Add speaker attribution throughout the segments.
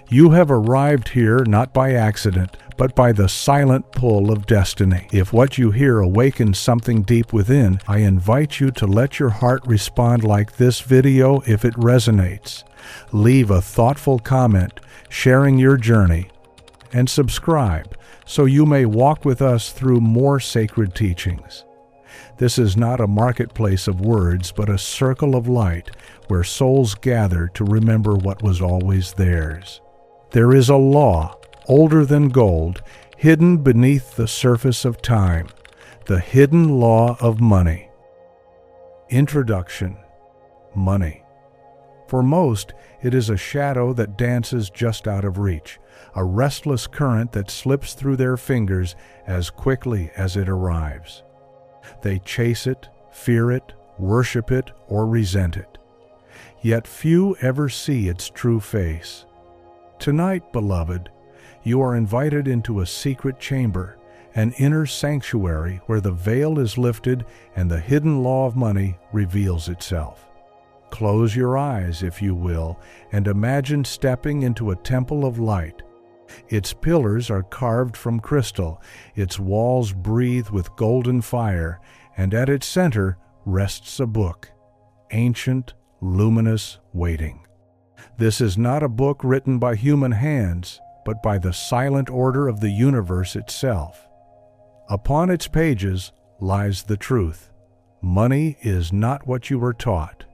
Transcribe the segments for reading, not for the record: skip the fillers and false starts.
Speaker 1: You have arrived here not by accident, but by the silent pull of destiny. If what you hear awakens something deep within, I invite you to let your heart respond like this video if it resonates. Leave a thoughtful comment sharing your journey, and subscribe so you may walk with us through more sacred teachings. This is not a marketplace of words, but a circle of light where souls gather to remember what was always theirs. There is a law, older than gold, hidden beneath the surface of time, the hidden law of money. Introduction. Money. For most, it is a shadow that dances just out of reach, a restless current that slips through their fingers as quickly as it arrives. They chase it, fear it, worship it, or resent it. Yet few ever see its true face. Tonight, beloved, you are invited into a secret chamber, an inner sanctuary where the veil is lifted and the hidden law of money reveals itself. Close your eyes, if you will, and imagine stepping into a temple of light. Its pillars are carved from crystal, its walls breathe with golden fire, and at its center rests a book, ancient, luminous, waiting. This is not a book written by human hands, but by the silent order of the universe itself. Upon its pages lies the truth. Money is not what you were taught.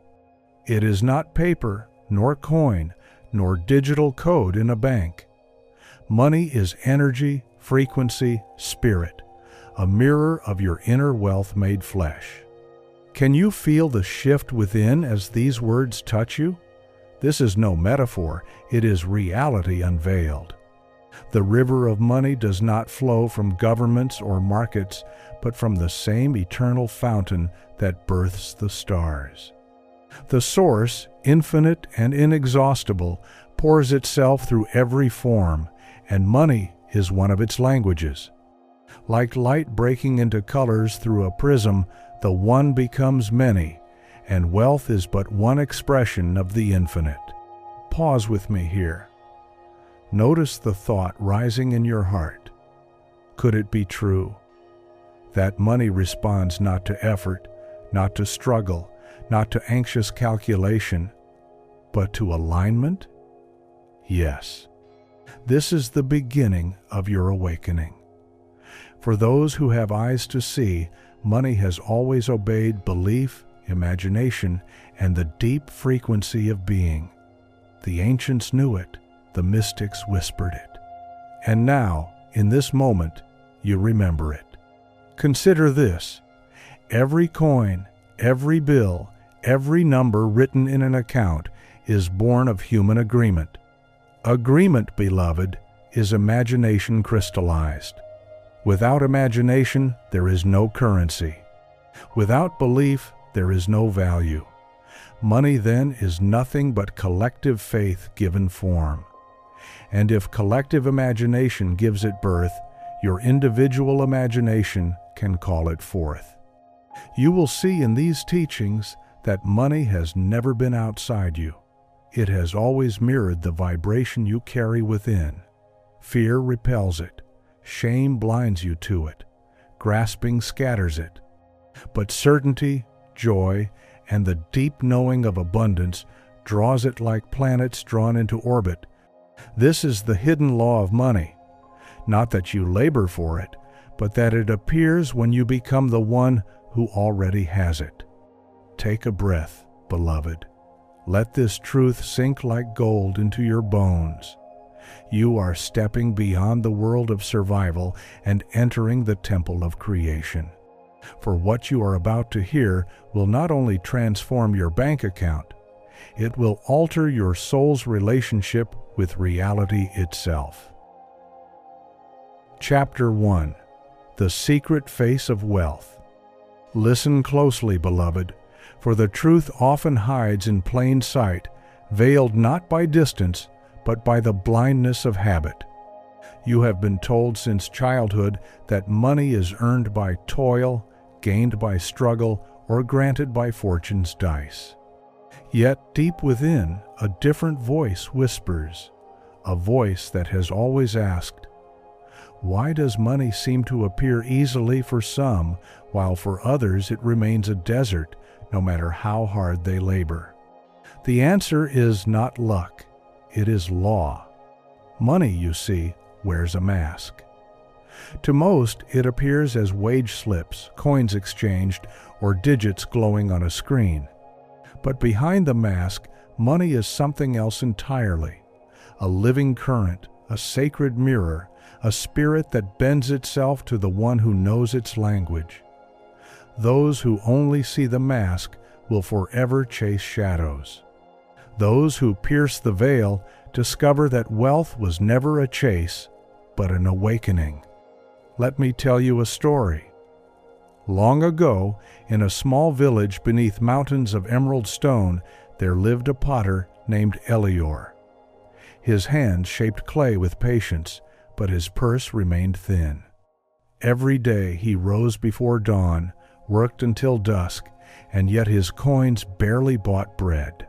Speaker 1: It is not paper, nor coin, nor digital code in a bank. Money is energy, frequency, spirit, a mirror of your inner wealth made flesh. Can you feel the shift within as these words touch you? This is no metaphor, it is reality unveiled. The river of money does not flow from governments or markets, but from the same eternal fountain that births the stars. The source, infinite and inexhaustible, pours itself through every form, and money is one of its languages. Like light breaking into colors through a prism, the one becomes many, and wealth is but one expression of the infinite. Pause with me here. Notice the thought rising in your heart. Could it be true that money responds not to effort, not to struggle, not to anxious calculation, but to alignment? Yes. This is the beginning of your awakening. For those who have eyes to see, money has always obeyed belief, imagination, and the deep frequency of being. The ancients knew it, the mystics whispered it. And now, in this moment, you remember it. Consider this: every coin, every bill, every number written in an account is born of human agreement. Agreement, beloved, is imagination crystallized. Without imagination, there is no currency. Without belief, there is no value. Money, then, is nothing but collective faith given form. And if collective imagination gives it birth, your individual imagination can call it forth. You will see in these teachings that money has never been outside you. It has always mirrored the vibration you carry within. Fear repels it. Shame blinds you to it. Grasping scatters it. But certainty, joy, and the deep knowing of abundance draws it like planets drawn into orbit. This is the hidden law of money. Not that you labor for it, but that it appears when you become the one who already has it. Take a breath, beloved. Let this truth sink like gold into your bones. You are stepping beyond the world of survival and entering the temple of creation. For what you are about to hear will not only transform your bank account, it will alter your soul's relationship with reality itself. Chapter 1. The Secret Face of Wealth. Listen closely, beloved, for the truth often hides in plain sight, veiled not by distance, but by the blindness of habit. You have been told since childhood that money is earned by toil, gained by struggle, or granted by fortune's dice. Yet deep within, a different voice whispers, a voice that has always asked, why does money seem to appear easily for some, while for others it remains a desert, no matter how hard they labor? The answer is not luck, it is law. Money, you see, wears a mask. To most, it appears as wage slips, coins exchanged, or digits glowing on a screen. But behind the mask, money is something else entirely. A living current, a sacred mirror, a spirit that bends itself to the one who knows its language. Those who only see the mask will forever chase shadows. Those who pierce the veil discover that wealth was never a chase, but an awakening. Let me tell you a story. Long ago, in a small village beneath mountains of emerald stone, there lived a potter named Elior. His hands shaped clay with patience, but his purse remained thin. Every day he rose before dawn, worked until dusk, and yet his coins barely bought bread.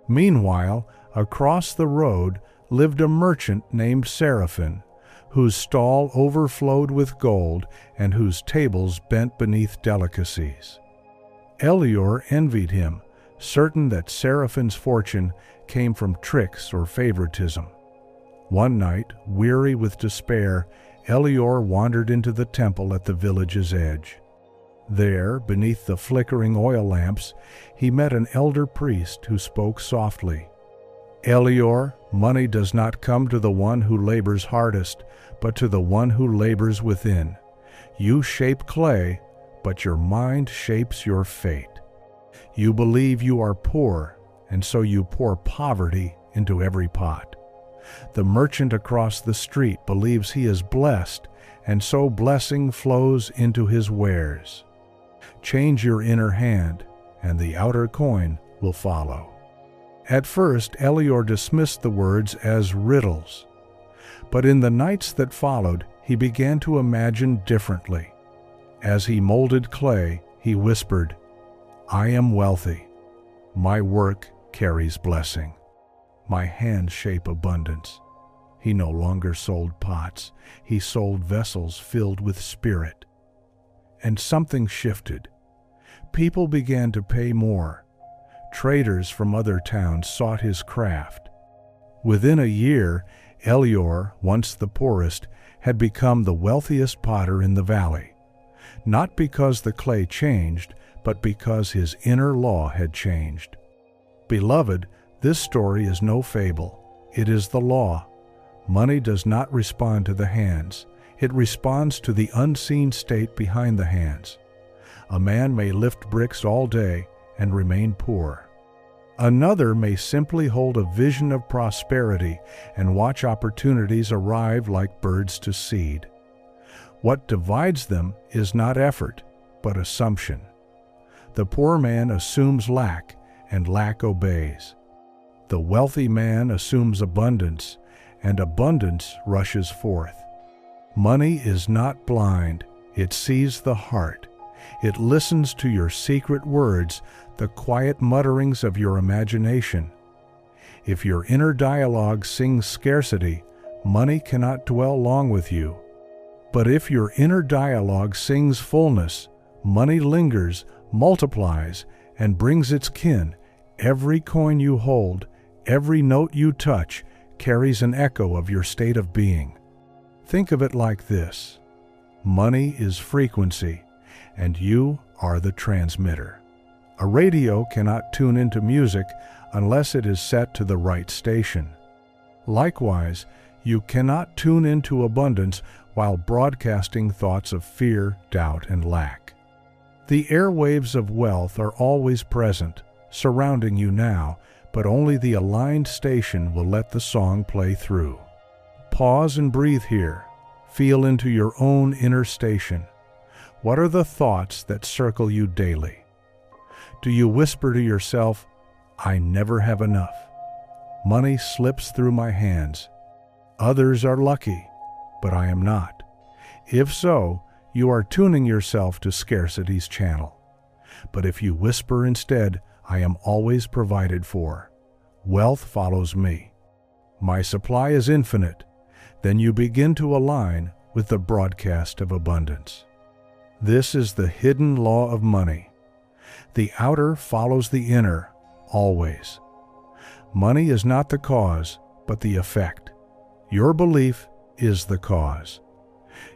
Speaker 1: Meanwhile, across the road lived a merchant named Seraphim, whose stall overflowed with gold and whose tables bent beneath delicacies. Elior envied him, certain that Seraphim's fortune came from tricks or favoritism. One night, weary with despair, Elior wandered into the temple at the village's edge. There, beneath the flickering oil lamps, he met an elder priest who spoke softly. Elior, money does not come to the one who labors hardest, but to the one who labors within. You shape clay, but your mind shapes your fate. You believe you are poor, and so you pour poverty into every pot. The merchant across the street believes he is blessed, and so blessing flows into his wares. Change your inner hand, and the outer coin will follow. At first, Elior dismissed the words as riddles, but in the nights that followed, he began to imagine differently. As he molded clay, he whispered, I am wealthy. My work carries blessing. My hands shape abundance. He no longer sold pots. He sold vessels filled with spirit. And something shifted. People began to pay more. Traders from other towns sought his craft. Within a year, Elior, once the poorest, had become the wealthiest potter in the valley. Not because the clay changed, but because his inner law had changed. Beloved, this story is no fable. It is the law. Money does not respond to the hands. It responds to the unseen state behind the hands. A man may lift bricks all day and remain poor. Another may simply hold a vision of prosperity and watch opportunities arrive like birds to seed. What divides them is not effort, but assumption. The poor man assumes lack, and lack obeys. The wealthy man assumes abundance, and abundance rushes forth. Money is not blind. It sees the heart. It listens to your secret words, the quiet mutterings of your imagination. If your inner dialogue sings scarcity, money cannot dwell long with you. But if your inner dialogue sings fullness, money lingers, multiplies, and brings its kin. Every coin you hold, every note you touch, carries an echo of your state of being. Think of it like this. Money is frequency, and you are the transmitter. A radio cannot tune into music unless it is set to the right station. Likewise, you cannot tune into abundance while broadcasting thoughts of fear, doubt, and lack. The airwaves of wealth are always present, surrounding you now, but only the aligned station will let the song play through. Pause and breathe here. Feel into your own inner station. What are the thoughts that circle you daily? Do you whisper to yourself, I never have enough? Money slips through my hands. Others are lucky, but I am not. If so, you are tuning yourself to scarcity's channel. But if you whisper instead, I am always provided for. Wealth follows me. My supply is infinite. Then you begin to align with the broadcast of abundance. This is the hidden law of money. The outer follows the inner, always. Money is not the cause, but the effect. Your belief is the cause.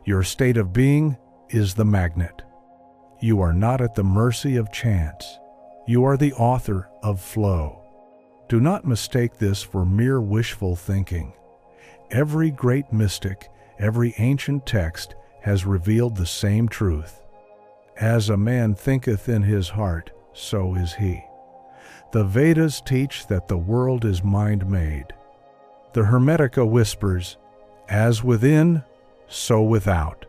Speaker 1: Your state of being is the magnet. You are not at the mercy of chance. You are the author of flow. Do not mistake this for mere wishful thinking. Every great mystic, every ancient text has revealed the same truth. As a man thinketh in his heart, so is he. The Vedas teach that the world is mind-made. The Hermetica whispers, as within, so without.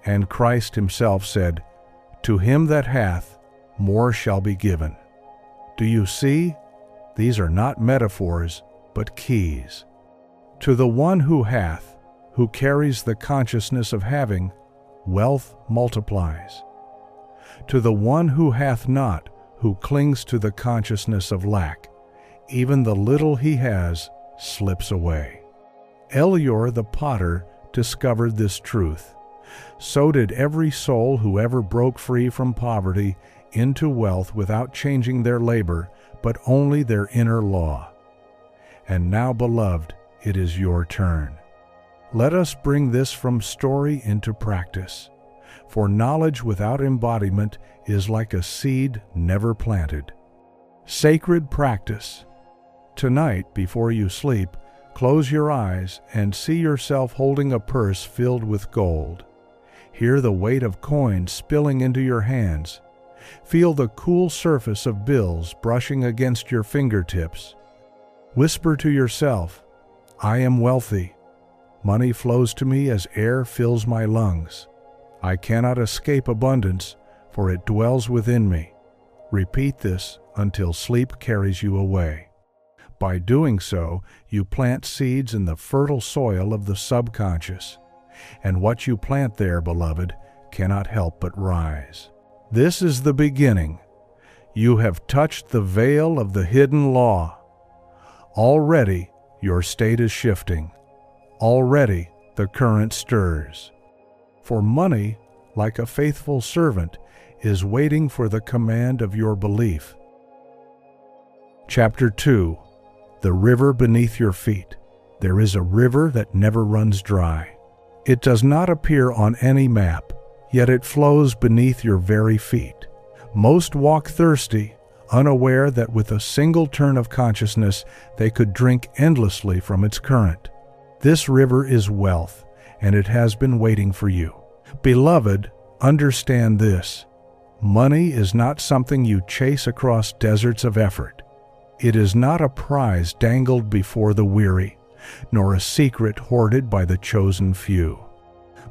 Speaker 1: And Christ himself said, to him that hath, more shall be given. Do you see? These are not metaphors, but keys. To the one who hath, who carries the consciousness of having, wealth multiplies. To the one who hath not, who clings to the consciousness of lack, even the little he has slips away. Elior the potter discovered this truth. So did every soul who ever broke free from poverty into wealth without changing their labor, but only their inner law. And now, beloved, it is your turn. Let us bring this from story into practice. For knowledge without embodiment is like a seed never planted. Sacred practice. Tonight, before you sleep, close your eyes and see yourself holding a purse filled with gold. Hear the weight of coins spilling into your hands. Feel the cool surface of bills brushing against your fingertips. Whisper to yourself, I am wealthy. Money flows to me as air fills my lungs. I cannot escape abundance, for it dwells within me. Repeat this until sleep carries you away. By doing so, you plant seeds in the fertile soil of the subconscious. And what you plant there, beloved, cannot help but rise. This is the beginning. You have touched the veil of the hidden law. Already your state is shifting. Already the current stirs. For money, like a faithful servant, is waiting for the command of your belief. Chapter 2. The river beneath your feet. There is a river that never runs dry. It does not appear on any map, yet it flows beneath your very feet. Most walk thirsty, unaware that with a single turn of consciousness they could drink endlessly from its current. This river is wealth, and it has been waiting for you. Beloved, understand this. Money is not something you chase across deserts of effort. It is not a prize dangled before the weary, nor a secret hoarded by the chosen few.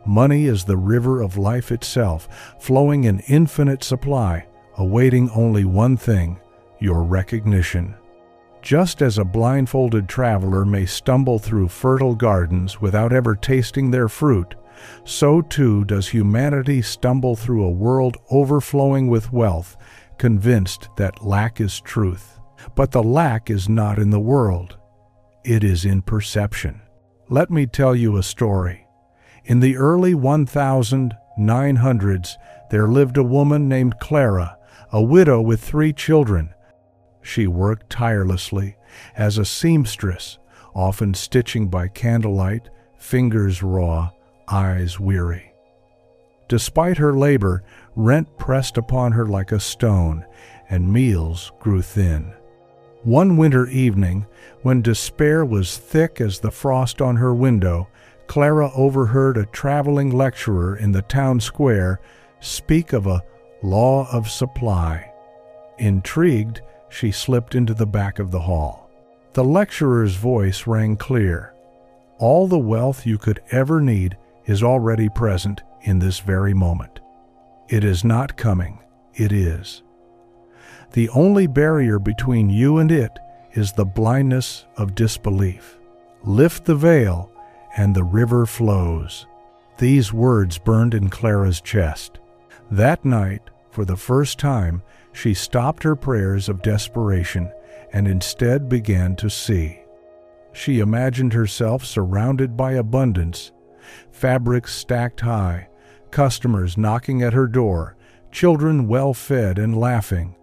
Speaker 1: Money is the river of life itself, flowing in infinite supply, awaiting only one thing, your recognition. Just as a blindfolded traveler may stumble through fertile gardens without ever tasting their fruit, so too does humanity stumble through a world overflowing with wealth, convinced that lack is truth. But the lack is not in the world. It is in perception. Let me tell you a story. In the early 1900s, there lived a woman named Clara, a widow with 3 children. She worked tirelessly as a seamstress, often stitching by candlelight, fingers raw, eyes weary. Despite her labor, rent pressed upon her like a stone, and meals grew thin. One winter evening, when despair was thick as the frost on her window, Clara overheard a traveling lecturer in the town square speak of a law of supply. Intrigued, she slipped into the back of the hall. The lecturer's voice rang clear. All the wealth you could ever need is already present in this very moment. It is not coming, it is. The only barrier between you and it is the blindness of disbelief. Lift the veil, and the river flows. These words burned in Clara's chest. That night, for the first time, she stopped her prayers of desperation and instead began to see. She imagined herself surrounded by abundance, fabrics stacked high, customers knocking at her door, children well fed and laughing.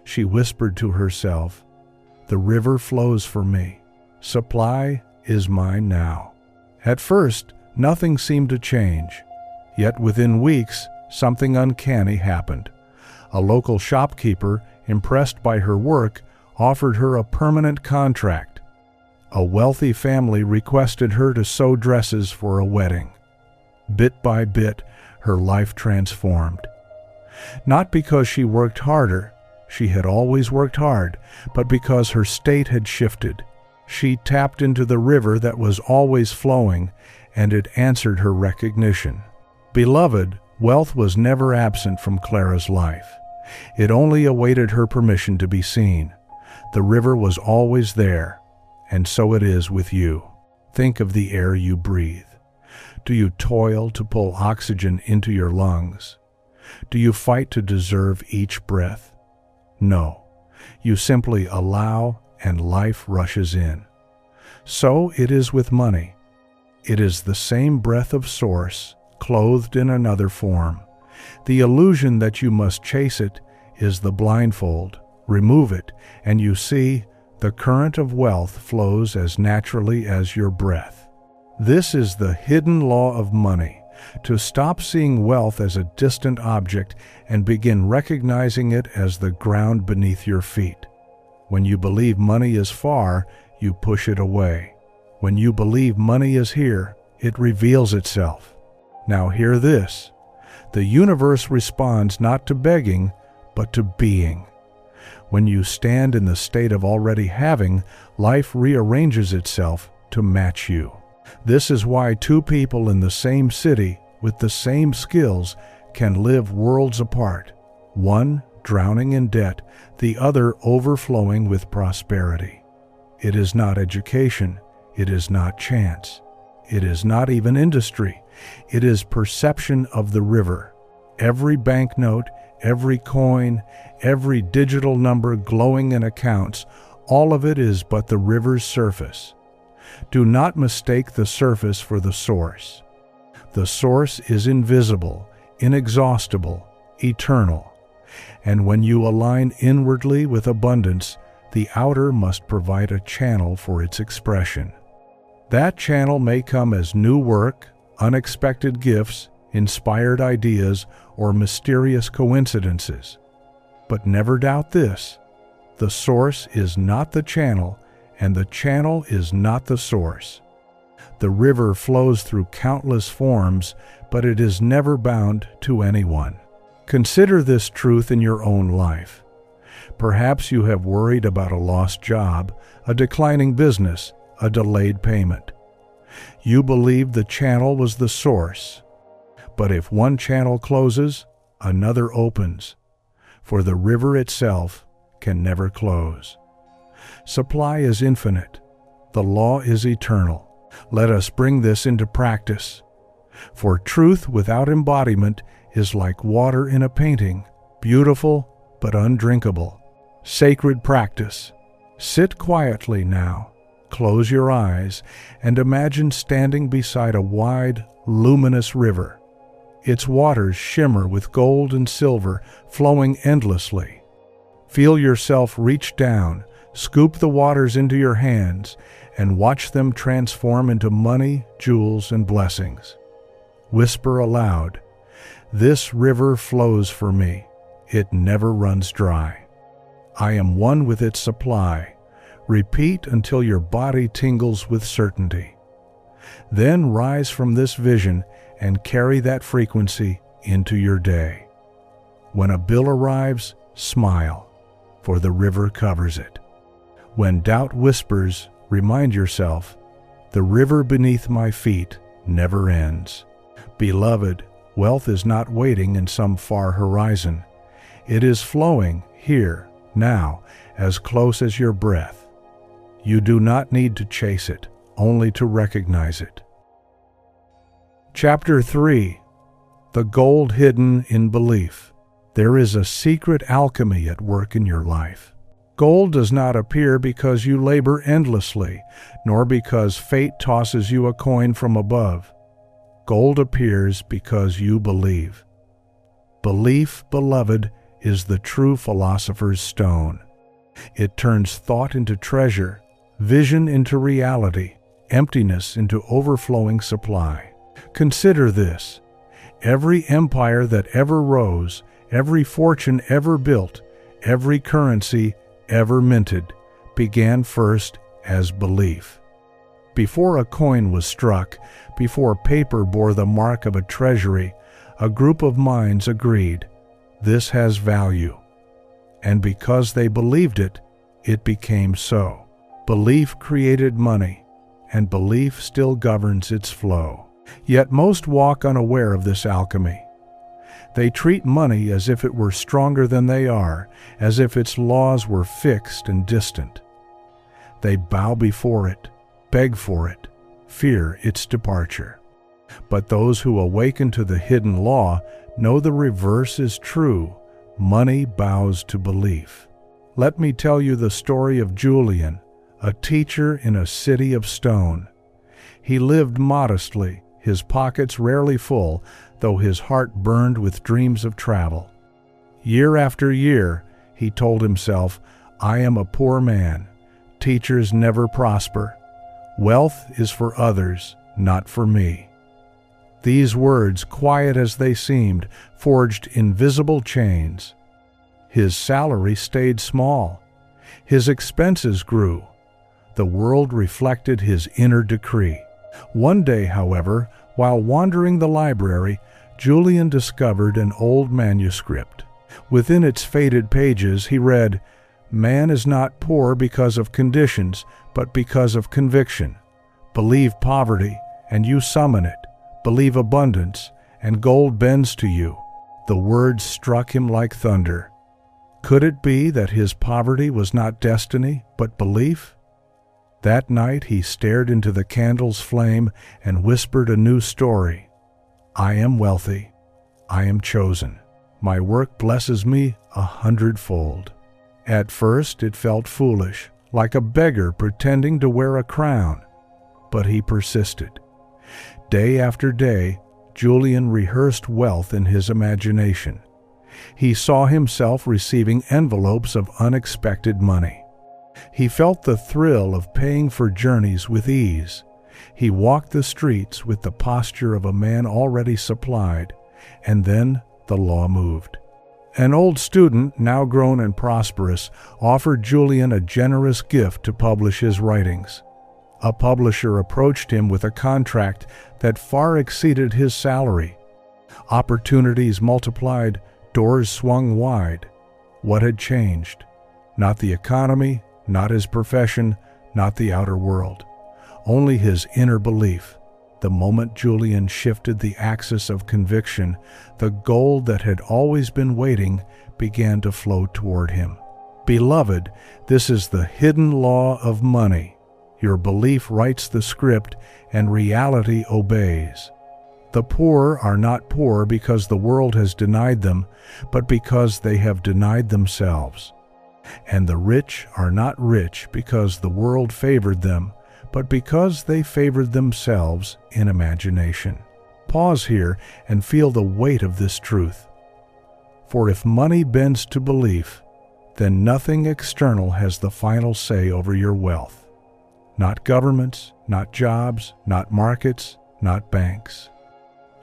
Speaker 1: She whispered to herself, "The river flows for me. Supply is mine now." At first, nothing seemed to change. Yet within weeks, something uncanny happened. A local shopkeeper, impressed by her work, offered her a permanent contract. A wealthy family requested her to sew dresses for a wedding. Bit by bit, her life transformed. Not because she worked harder, she had always worked hard, but because her state had shifted. She tapped into the river that was always flowing, and it answered her recognition. Beloved, wealth was never absent from Clara's life. It only awaited her permission to be seen. The river was always there, and so it is with you. Think of the air you breathe. Do you toil to pull oxygen into your lungs? Do you fight to deserve each breath? No, you simply allow and life rushes in. So it is with money. It is the same breath of source, clothed in another form. The illusion that you must chase it is the blindfold. Remove it, and you see the current of wealth flows as naturally as your breath. This is the hidden law of money, to stop seeing wealth as a distant object and begin recognizing it as the ground beneath your feet. When you believe money is far, you push it away. When you believe money is here, it reveals itself. Now hear this. The universe responds not to begging, but to being. When you stand in the state of already having, life rearranges itself to match you. This is why two people in the same city with the same skills can live worlds apart, one drowning in debt, the other overflowing with prosperity. It is not education, it is not chance, it is not even industry, it is perception of the river. Every banknote, every coin, every digital number glowing in accounts, all of it is but the river's surface. Do not mistake the surface for the source. The source is invisible, inexhaustible, eternal. And when you align inwardly with abundance, the outer must provide a channel for its expression. That channel may come as new work, unexpected gifts, inspired ideas, or mysterious coincidences. But never doubt this: the source is not the channel, and the channel is not the source. The river flows through countless forms, but it is never bound to anyone. Consider this truth in your own life. Perhaps you have worried about a lost job, a declining business, a delayed payment. You believed the channel was the source. But if one channel closes, another opens, for the river itself can never close. Supply is infinite. The law is eternal. Let us bring this into practice. For truth without embodiment is like water in a painting, beautiful but undrinkable. Sacred practice. Sit quietly now, close your eyes, and imagine standing beside a wide, luminous river. Its waters shimmer with gold and silver, flowing endlessly. Feel yourself reach down, scoop the waters into your hands, and watch them transform into money, jewels, and blessings. Whisper aloud, "This river flows for me. It never runs dry. I am one with its supply." Repeat until your body tingles with certainty. Then rise from this vision and carry that frequency into your day. When a bill arrives, smile, for the river covers it. When doubt whispers, remind yourself, the river beneath my feet never ends. Beloved, wealth is not waiting in some far horizon. It is flowing here, now, as close as your breath. You do not need to chase it, only to recognize it. Chapter 3. The Gold Hidden in Belief. There is a secret alchemy at work in your life. Gold does not appear because you labor endlessly, nor because fate tosses you a coin from above. Gold appears because you believe. Belief, beloved, is the true philosopher's stone. It turns thought into treasure, vision into reality, emptiness into overflowing supply. Consider this: every empire that ever rose, every fortune ever built, every currency ever minted, began first as belief. Before a coin was struck, before paper bore the mark of a treasury, a group of minds agreed, "This has value." And because they believed it, it became so. Belief created money, and belief still governs its flow. Yet most walk unaware of this alchemy. They treat money as if it were stronger than they are, as if its laws were fixed and distant. They bow before it, beg for it, fear its departure. But those who awaken to the hidden law know the reverse is true. Money bows to belief. Let me tell you the story of Julian, a teacher in a city of stone. He lived modestly, his pockets rarely full, though his heart burned with dreams of travel. Year after year, he told himself, "I am a poor man. Teachers never prosper. Wealth is for others, not for me." These words, quiet as they seemed, forged invisible chains. His salary stayed small. His expenses grew. The world reflected his inner decree. One day, however, while wandering the library, Julian discovered an old manuscript. Within its faded pages, he read, "Man is not poor because of conditions, but because of conviction. Believe poverty, and you summon it. Believe abundance, and gold bends to you." The words struck him like thunder. Could it be that his poverty was not destiny, but belief? That night he stared into the candle's flame and whispered a new story. "I am wealthy. I am chosen. My work blesses me 100-fold." At first it felt foolish, like a beggar pretending to wear a crown. But he persisted. Day after day, Julian rehearsed wealth in his imagination. He saw himself receiving envelopes of unexpected money. He felt the thrill of paying for journeys with ease. He walked the streets with the posture of a man already supplied, and then the law moved. An old student, now grown and prosperous, offered Julian a generous gift to publish his writings. A publisher approached him with a contract that far exceeded his salary. Opportunities multiplied, doors swung wide. What had changed? Not the economy, not his profession, not the outer world. Only his inner belief. The moment Julian shifted the axis of conviction, the gold that had always been waiting began to flow toward him. Beloved, this is the hidden law of money. Your belief writes the script, and reality obeys. The poor are not poor because the world has denied them, but because they have denied themselves. And the rich are not rich because the world favored them, but because they favored themselves in imagination. Pause here and feel the weight of this truth. For if money bends to belief, then nothing external has the final say over your wealth. Not governments, not jobs, not markets, not banks.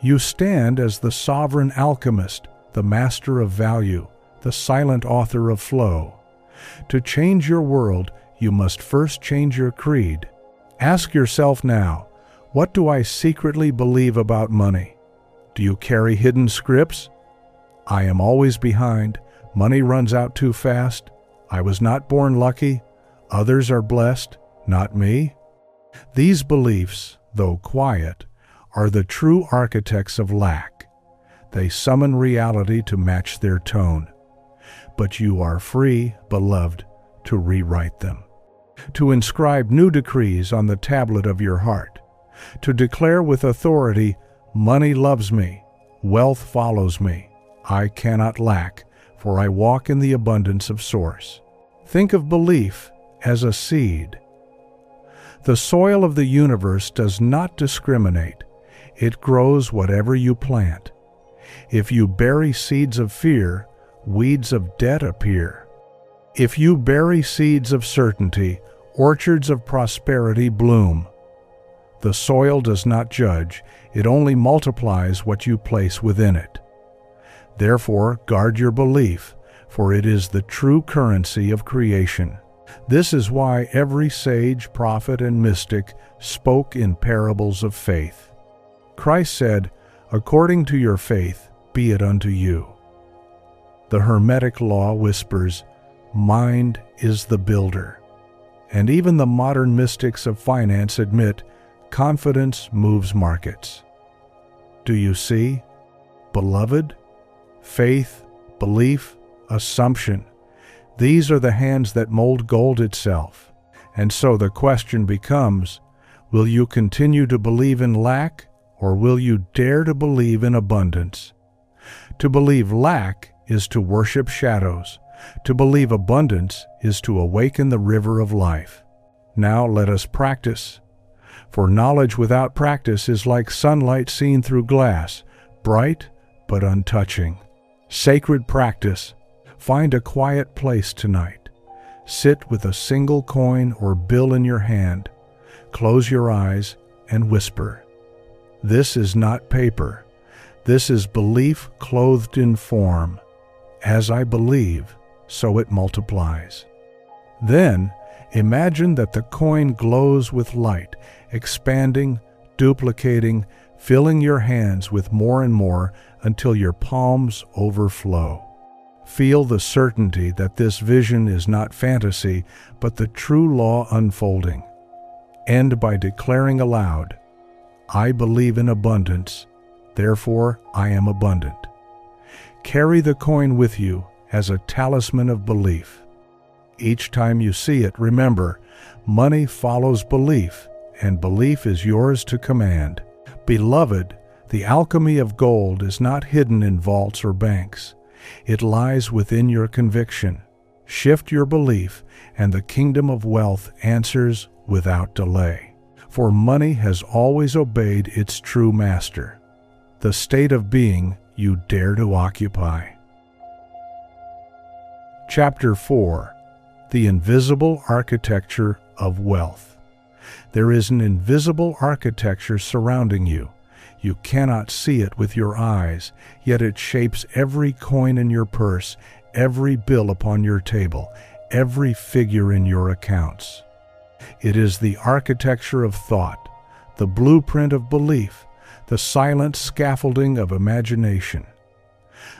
Speaker 1: You stand as the sovereign alchemist, the master of value, the silent author of flow. To change your world, you must first change your creed. Ask yourself now, what do I secretly believe about money? Do you carry hidden scripts? I am always behind. Money runs out too fast. I was not born lucky. Others are blessed, not me. These beliefs, though quiet, are the true architects of lack. They summon reality to match their tone. But you are free, beloved, to rewrite them, to inscribe new decrees on the tablet of your heart, to declare with authority, "Money loves me, wealth follows me, I cannot lack, for I walk in the abundance of source." Think of belief as a seed. The soil of the universe does not discriminate. It grows whatever you plant. If you bury seeds of fear, weeds of debt appear. If you bury seeds of certainty, orchards of prosperity bloom. The soil does not judge, it only multiplies what you place within it. Therefore, guard your belief, for it is the true currency of creation. This is why every sage, prophet, and mystic spoke in parables of faith. Christ said, "According to your faith, be it unto you." The Hermetic law whispers, "Mind is the builder." And even the modern mystics of finance admit, confidence moves markets. Do you see? Beloved, faith, belief, assumption. These are the hands that mold gold itself. And so the question becomes, will you continue to believe in lack, or will you dare to believe in abundance? To believe lack is to worship shadows. To believe abundance is to awaken the river of life. Now let us practice. For knowledge without practice is like sunlight seen through glass, bright but untouching. Sacred practice. Find a quiet place tonight. Sit with a single coin or bill in your hand. Close your eyes and whisper. This is not paper. This is belief clothed in form. As I believe, so it multiplies. Then, imagine that the coin glows with light, expanding, duplicating, filling your hands with more and more until your palms overflow. Feel the certainty that this vision is not fantasy, but the true law unfolding. End by declaring aloud, I believe in abundance, therefore I am abundant. Carry the coin with you as a talisman of belief. Each time you see it, remember, money follows belief, and belief is yours to command. Beloved, the alchemy of gold is not hidden in vaults or banks. It lies within your conviction. Shift your belief, and the kingdom of wealth answers without delay. For money has always obeyed its true master, the state of being you dare to occupy. Chapter 4. The Invisible Architecture of Wealth. There is an invisible architecture surrounding you. You cannot see it with your eyes, yet it shapes every coin in your purse, every bill upon your table, every figure in your accounts. It is the architecture of thought, the blueprint of belief, the silent scaffolding of imagination.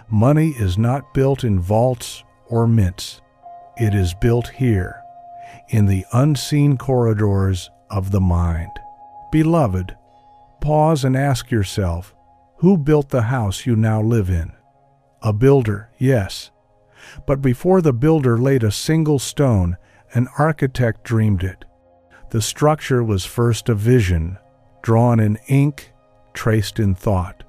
Speaker 1: Money is not built in vaults or mints. It is built here, in the unseen corridors of the mind. Beloved, pause and ask yourself, who built the house you now live in? A builder, yes. But before the builder laid a single stone, an architect dreamed it. The structure was first a vision, drawn in ink, traced in thought.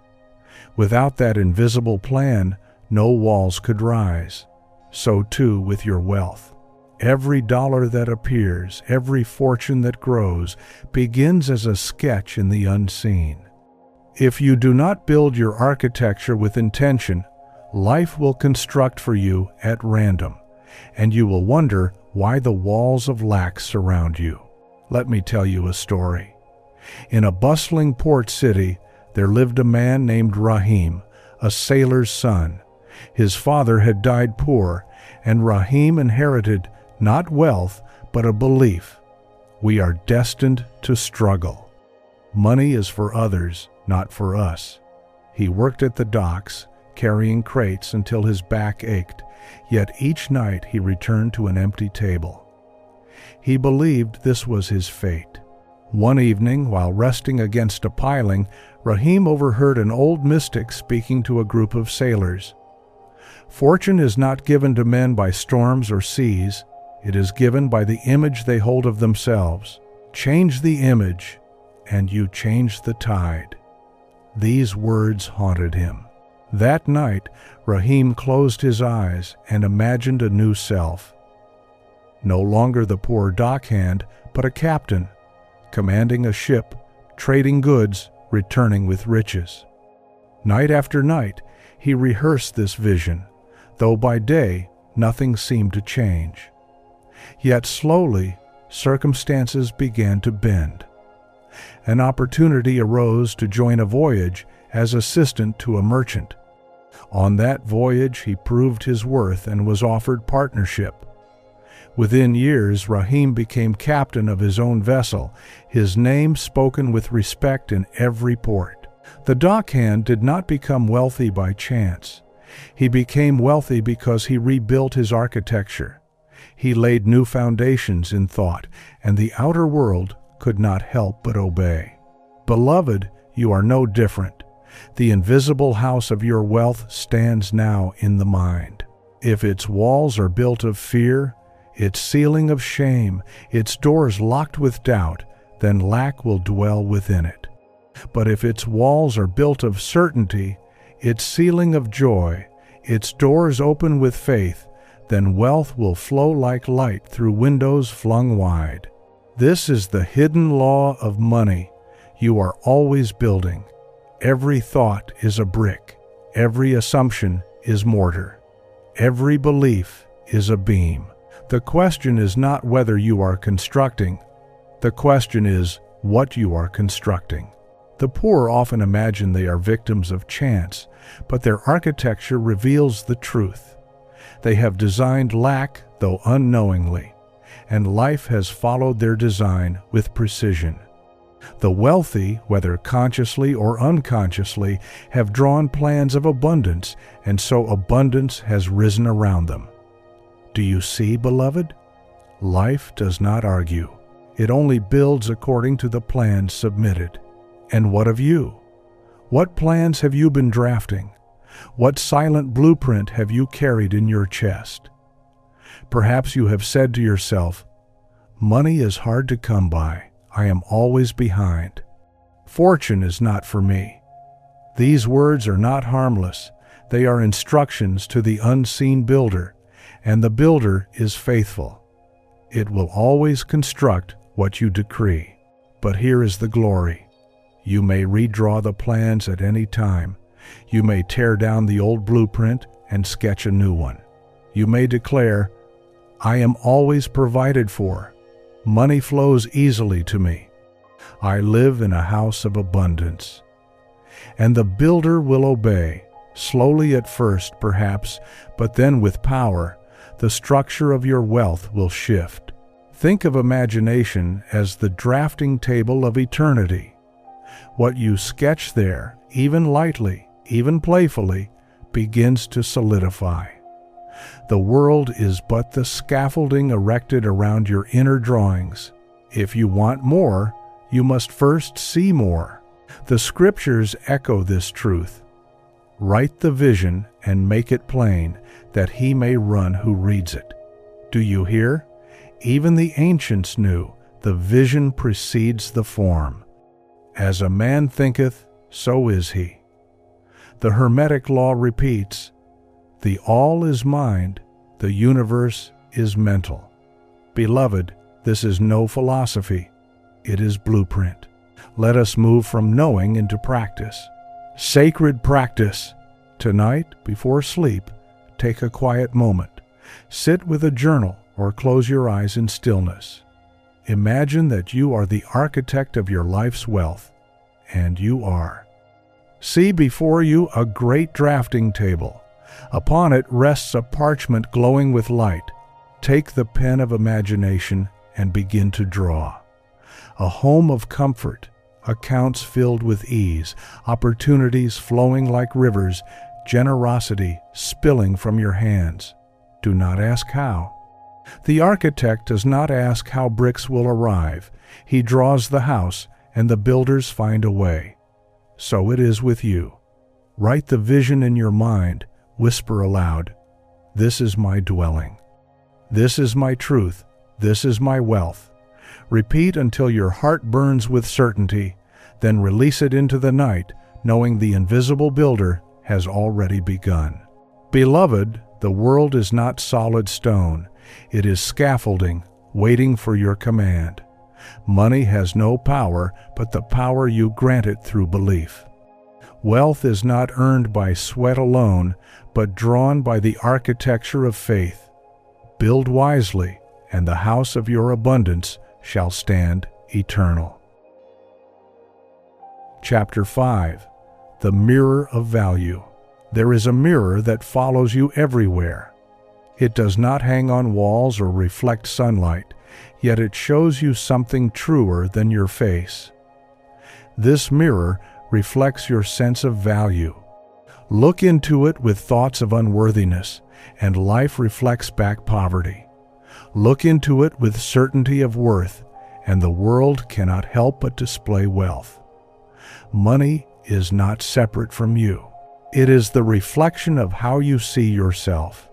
Speaker 1: Without that invisible plan, no walls could rise. So too with your wealth. Every dollar that appears, every fortune that grows, begins as a sketch in the unseen. If you do not build your architecture with intention, life will construct for you at random, and you will wonder why the walls of lack surround you. Let me tell you a story. In a bustling port city, there lived a man named Rahim, a sailor's son. His father had died poor, and Rahim inherited not wealth, but a belief. We are destined to struggle. Money is for others, not for us. He worked at the docks, carrying crates until his back ached, yet each night he returned to an empty table. He believed this was his fate. One evening, while resting against a piling, Rahim overheard an old mystic speaking to a group of sailors. Fortune is not given to men by storms or seas. It is given by the image they hold of themselves. Change the image, and you change the tide. These words haunted him. That night, Rahim closed his eyes and imagined a new self. no longer the poor dockhand, but a captain, commanding a ship, trading goods, returning with riches. Night after night, he rehearsed this vision, though by day nothing seemed to change. Yet slowly, circumstances began to bend. An opportunity arose to join a voyage as assistant to a merchant. On that voyage he proved his worth and was offered partnership. Within years, Rahim became captain of his own vessel, his name spoken with respect in every port. The dockhand did not become wealthy by chance. He became wealthy because he rebuilt his architecture. He laid new foundations in thought, and the outer world could not help but obey. Beloved, you are no different. The invisible house of your wealth stands now in the mind. If its walls are built of fear, its ceiling of shame, its doors locked with doubt, then lack will dwell within it. But if its walls are built of certainty, its ceiling of joy, its doors open with faith, then wealth will flow like light through windows flung wide. This is the hidden law of money. You are always building. Every thought is a brick. Every assumption is mortar. Every belief is a beam. The question is not whether you are constructing. The question is what you are constructing. The poor often imagine they are victims of chance, but their architecture reveals the truth. They have designed lack, though unknowingly, and life has followed their design with precision. The wealthy, whether consciously or unconsciously, have drawn plans of abundance, and so abundance has risen around them. Do you see, beloved? Life does not argue. It only builds according to the plans submitted. And what of you? What plans have you been drafting? What silent blueprint have you carried in your chest? Perhaps you have said to yourself, "Money is hard to come by. I am always behind. Fortune is not for me." These words are not harmless. They are instructions to the unseen builder, and the builder is faithful. It will always construct what you decree. But here is the glory. You may redraw the plans at any time. You may tear down the old blueprint and sketch a new one. You may declare, "I am always provided for. Money flows easily to me. I live in a house of abundance." And the builder will obey, slowly at first perhaps, but then with power. The structure of your wealth will shift. Think of imagination as the drafting table of eternity. What you sketch there, even lightly, even playfully, begins to solidify. The world is but the scaffolding erected around your inner drawings. If you want more, you must first see more. The scriptures echo this truth. Write the vision and make it plain, that he may run who reads it. Do you hear? Even the ancients knew the vision precedes the form. As a man thinketh, so is he. The Hermetic law repeats, the all is mind, the universe is mental. Beloved, this is no philosophy. It is blueprint. Let us move from knowing into practice. Sacred practice. Tonight, before sleep, take a quiet moment. Sit with a journal or close your eyes in stillness. Imagine that you are the architect of your life's wealth, and you are. See before you a great drafting table. Upon it rests a parchment glowing with light. Take the pen of imagination and begin to draw. A home of comfort, accounts filled with ease, opportunities flowing like rivers, generosity spilling from your hands. Do not ask how. The architect does not ask how bricks will arrive. He draws the house, and the builders find a way. So it is with you. Write the vision in your mind. Whisper aloud, "This is my dwelling. This is my truth. This is my wealth." Repeat until your heart burns with certainty, then release it into the night, knowing the invisible builder has already begun. Beloved, the world is not solid stone. It is scaffolding, waiting for your command. Money has no power but the power you grant it through belief. Wealth is not earned by sweat alone, but drawn by the architecture of faith. Build wisely, and the house of your abundance shall stand eternal. Chapter 5. The Mirror of Value. There is a mirror that follows you everywhere. It does not hang on walls or reflect sunlight, yet it shows you something truer than your face. This mirror reflects your sense of value. Look into it with thoughts of unworthiness, and life reflects back poverty. Look into it with certainty of worth, and the world cannot help but display wealth. Money is not separate from you. It is the reflection of how you see yourself.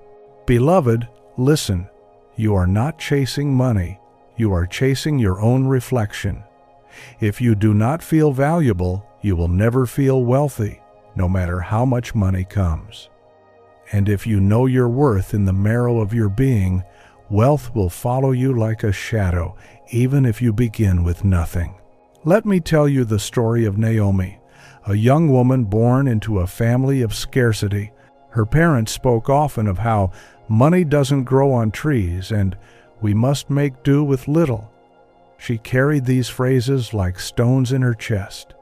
Speaker 1: Beloved, listen. You are not chasing money. You are chasing your own reflection. If you do not feel valuable, you will never feel wealthy, no matter how much money comes. And if you know your worth in the marrow of your being, wealth will follow you like a shadow, even if you begin with nothing. Let me tell you the story of Naomi, a young woman born into a family of scarcity. Her parents spoke often of how money doesn't grow on trees and we must make do with little. She carried these phrases like stones in her chest.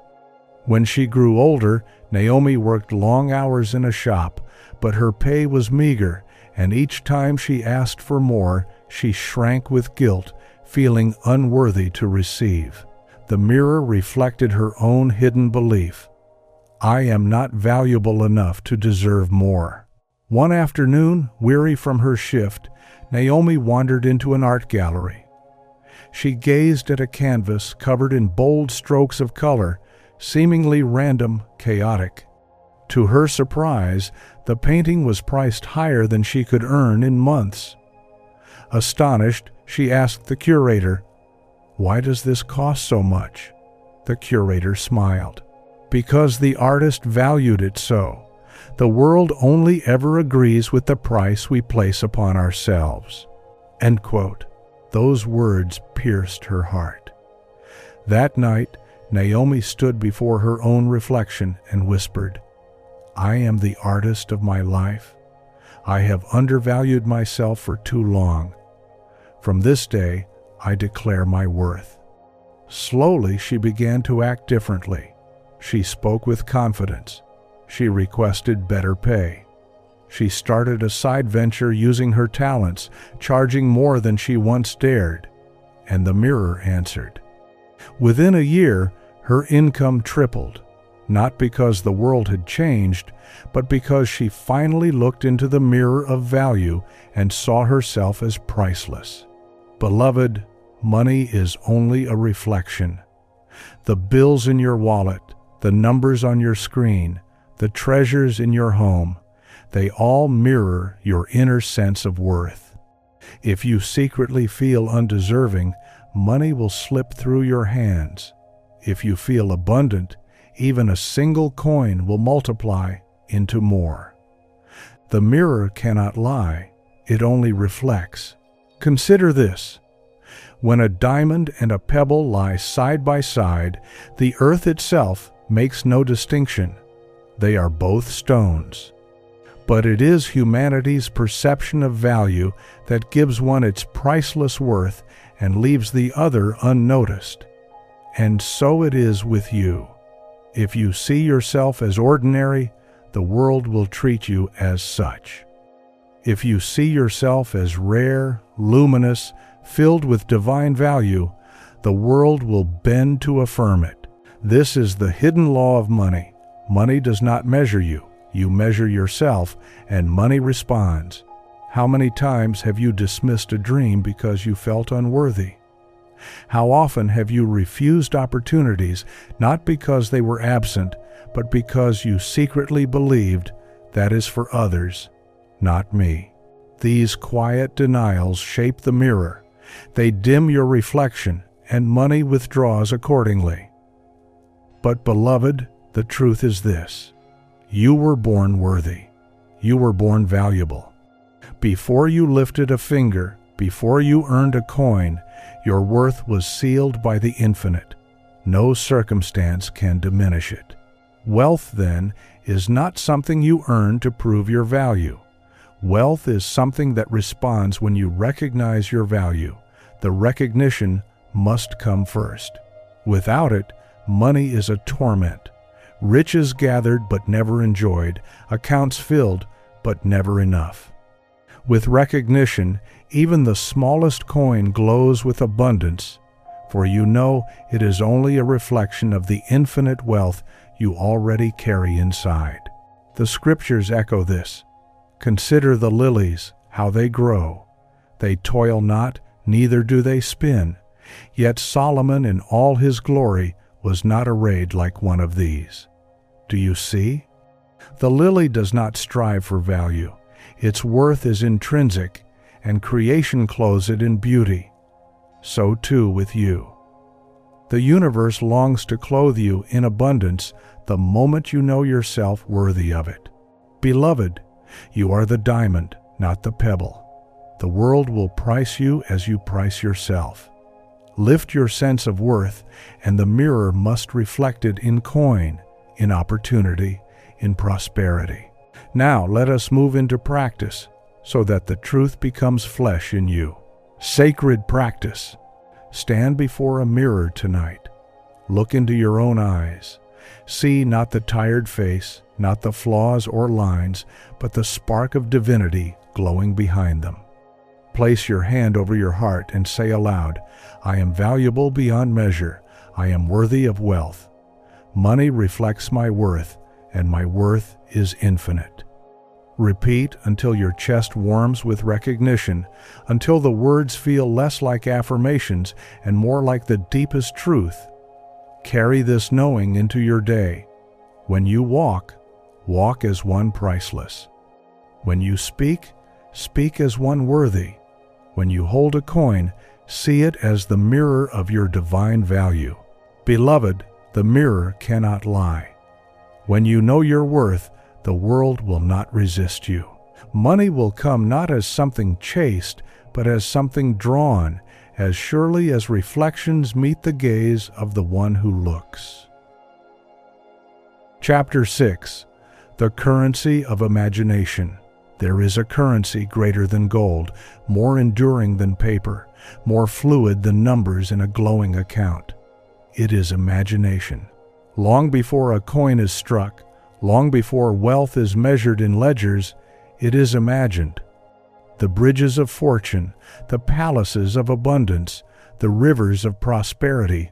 Speaker 1: When she grew older, Naomi worked long hours in a shop, but her pay was meager, and each time she asked for more, she shrank with guilt, feeling unworthy to receive. The mirror reflected her own hidden belief. I am not valuable enough to deserve more. One afternoon, weary from her shift, Naomi wandered into an art gallery. She gazed at a canvas covered in bold strokes of color, seemingly random, chaotic. To her surprise, the painting was priced higher than she could earn in months. Astonished, she asked the curator, "Why does this cost so much?" The curator smiled. "Because the artist valued it so. The world only ever agrees with the price we place upon ourselves." End quote. Those words pierced her heart. That night, Naomi stood before her own reflection and whispered, "I am the artist of my life. I have undervalued myself for too long. From this day, I declare my worth." Slowly, she began to act differently. She spoke with confidence. She requested better pay. She started a side venture using her talents, charging more than she once dared. And the mirror answered. Within a year, her income tripled, not because the world had changed, but because she finally looked into the mirror of value and saw herself as priceless. Beloved, money is only a reflection. The bills in your wallet, the numbers on your screen, the treasures in your home, they all mirror your inner sense of worth. If you secretly feel undeserving, money will slip through your hands. If you feel abundant, even a single coin will multiply into more. The mirror cannot lie, it only reflects. Consider this. When a diamond and a pebble lie side by side, the earth itself makes no distinction. They are both stones. But it is humanity's perception of value that gives one its priceless worth and leaves the other unnoticed. And so it is with you. If you see yourself as ordinary, the world will treat you as such. If you see yourself as rare, luminous, filled with divine value, the world will bend to affirm it. This is the hidden law of money. Money does not measure you. You measure yourself, and money responds. How many times have you dismissed a dream because you felt unworthy? How often have you refused opportunities, not because they were absent, but because you secretly believed, that is for others, not me? These quiet denials shape the mirror. They dim your reflection, and money withdraws accordingly. But beloved, the truth is this. You were born worthy. You were born valuable. Before you lifted a finger, Before you earned a coin, your worth was sealed by the infinite. No circumstance can diminish it. Wealth, then, is not something you earn to prove your value. Wealth is something that responds when you recognize your value. The recognition must come first. Without it, money is a torment. Riches gathered but never enjoyed, accounts filled but never enough. With recognition, even the smallest coin glows with abundance, for you know it is only a reflection of the infinite wealth you already carry inside. The scriptures echo this. Consider the lilies, how they grow. They toil not, neither do they spin. Yet Solomon in all his glory was not arrayed like one of these. Do you see? The lily does not strive for value. Its worth is intrinsic, and creation clothes it in beauty. So too with you. The universe longs to clothe you in abundance the moment you know yourself worthy of it. Beloved, you are the diamond, not the pebble. The world will price you as you price yourself. Lift your sense of worth, and the mirror must reflect it in coin, in opportunity, in prosperity. Now let us move into practice, so that the truth becomes flesh in you. Sacred practice. Stand before a mirror tonight. Look into your own eyes. See not the tired face, not the flaws or lines, but the spark of divinity glowing behind them. Place your hand over your heart and say aloud, I am valuable beyond measure. I am worthy of wealth. Money reflects my worth, and my worth is infinite. Repeat until your chest warms with recognition, until the words feel less like affirmations and more like the deepest truth. Carry this knowing into your day. When you walk, walk as one priceless. When you speak, speak as one worthy. When you hold a coin, see it as the mirror of your divine value. Beloved, the mirror cannot lie. When you know your worth, the world will not resist you. Money will come not as something chased, but as something drawn, as surely as reflections meet the gaze of the one who looks. Chapter 6. The Currency of Imagination. There is a currency greater than gold, more enduring than paper, more fluid than numbers in a glowing account. It is imagination. Long before a coin is struck, long before wealth is measured in ledgers, it is imagined. The bridges of fortune, the palaces of abundance, the rivers of prosperity,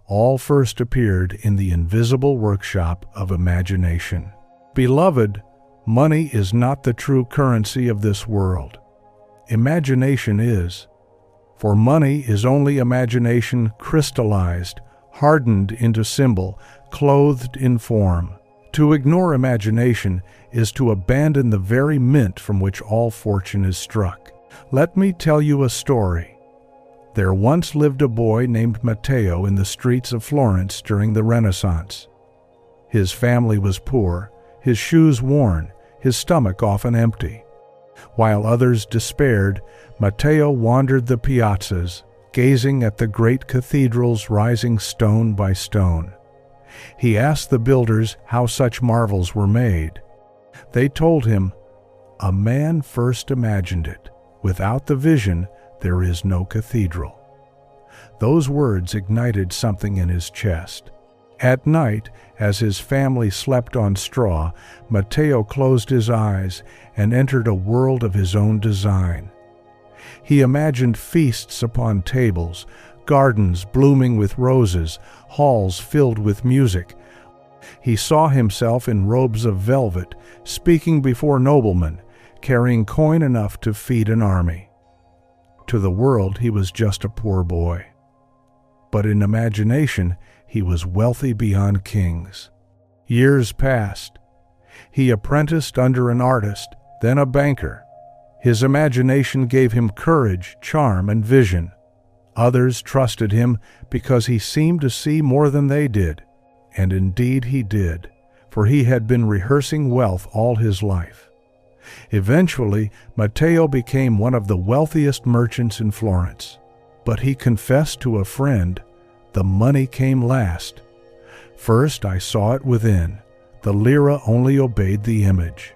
Speaker 1: all first appeared in the invisible workshop of imagination. Beloved, money is not the true currency of this world. Imagination is. For money is only imagination crystallized, hardened into symbol, clothed in form. To ignore imagination is to abandon the very mint from which all fortune is struck. Let me tell you a story. There once lived a boy named Matteo in the streets of Florence during the Renaissance. His family was poor, his shoes worn, his stomach often empty. While others despaired, Matteo wandered the piazzas, gazing at the great cathedrals rising stone by stone. He asked the builders how such marvels were made. They told him, "A man first imagined it. Without the vision, there is no cathedral." Those words ignited something in his chest. At night, as his family slept on straw, Matteo closed his eyes and entered a world of his own design. He imagined feasts upon tables, gardens blooming with roses, halls filled with music. He saw himself in robes of velvet, speaking before noblemen, carrying coin enough to feed an army. To the world, he was just a poor boy. But in imagination, he was wealthy beyond kings. Years passed. He apprenticed under an artist, then a banker. His imagination gave him courage, charm, and vision. Others trusted him because he seemed to see more than they did. And indeed he did, for he had been rehearsing wealth all his life. Eventually, Matteo became one of the wealthiest merchants in Florence. But he confessed to a friend, "The money came last. First I saw it within. The lira only obeyed the image."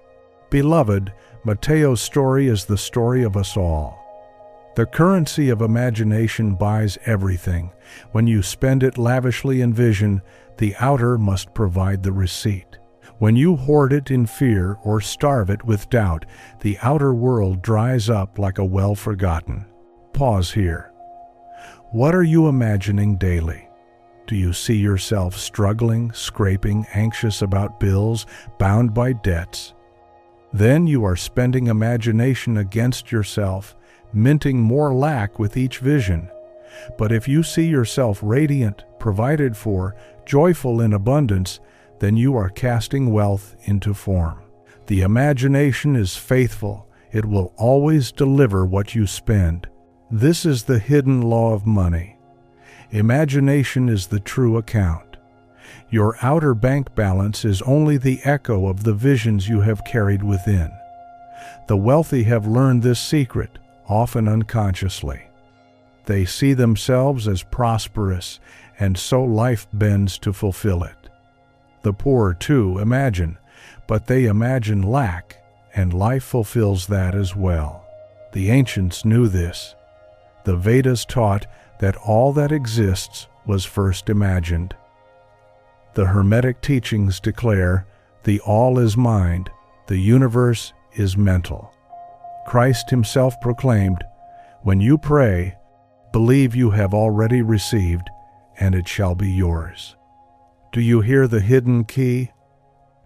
Speaker 1: Beloved, Matteo's story is the story of us all. The currency of imagination buys everything. When you spend it lavishly in vision, the outer must provide the receipt. When you hoard it in fear or starve it with doubt, the outer world dries up like a well forgotten. Pause here. What are you imagining daily? Do you see yourself struggling, scraping, anxious about bills, bound by debts? Then you are spending imagination against yourself, minting more lack with each vision. But if you see yourself radiant, provided for, joyful in abundance, then you are casting wealth into form. The imagination is faithful. It will always deliver what you spend. This is the hidden law of money. Imagination is the true account. Your outer bank balance is only the echo of the visions you have carried within. The wealthy have learned this secret, often unconsciously. They see themselves as prosperous, and so life bends to fulfill it. The poor, too, imagine, but they imagine lack, and life fulfills that as well. The ancients knew this. The Vedas taught that all that exists was first imagined. The Hermetic teachings declare, the all is mind, the universe is mental. Christ himself proclaimed, when you pray, believe you have already received, and it shall be yours. Do you hear the hidden key?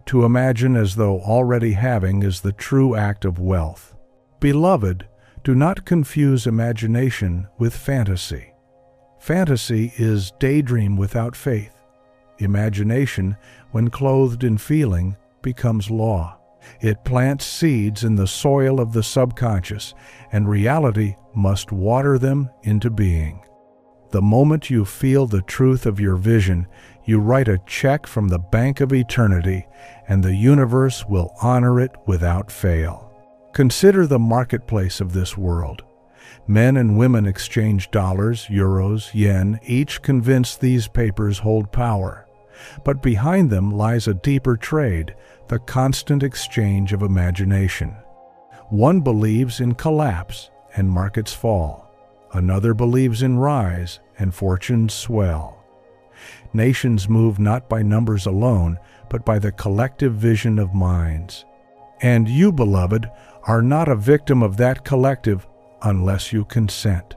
Speaker 1: To imagine as though already having is the true act of wealth. Beloved, do not confuse imagination with fantasy. Fantasy is daydream without faith. Imagination, when clothed in feeling, becomes law. It plants seeds in the soil of the subconscious, and reality must water them into being. The moment you feel the truth of your vision, you write a check from the bank of eternity, and the universe will honor it without fail. Consider the marketplace of this world. Men and women exchange dollars, euros, yen, each convinced these papers hold power. But behind them lies a deeper trade, the constant exchange of imagination. One believes in collapse and markets fall. Another believes in rise and fortunes swell. Nations move not by numbers alone, but by the collective vision of minds. And you, beloved, are not a victim of that collective unless you consent.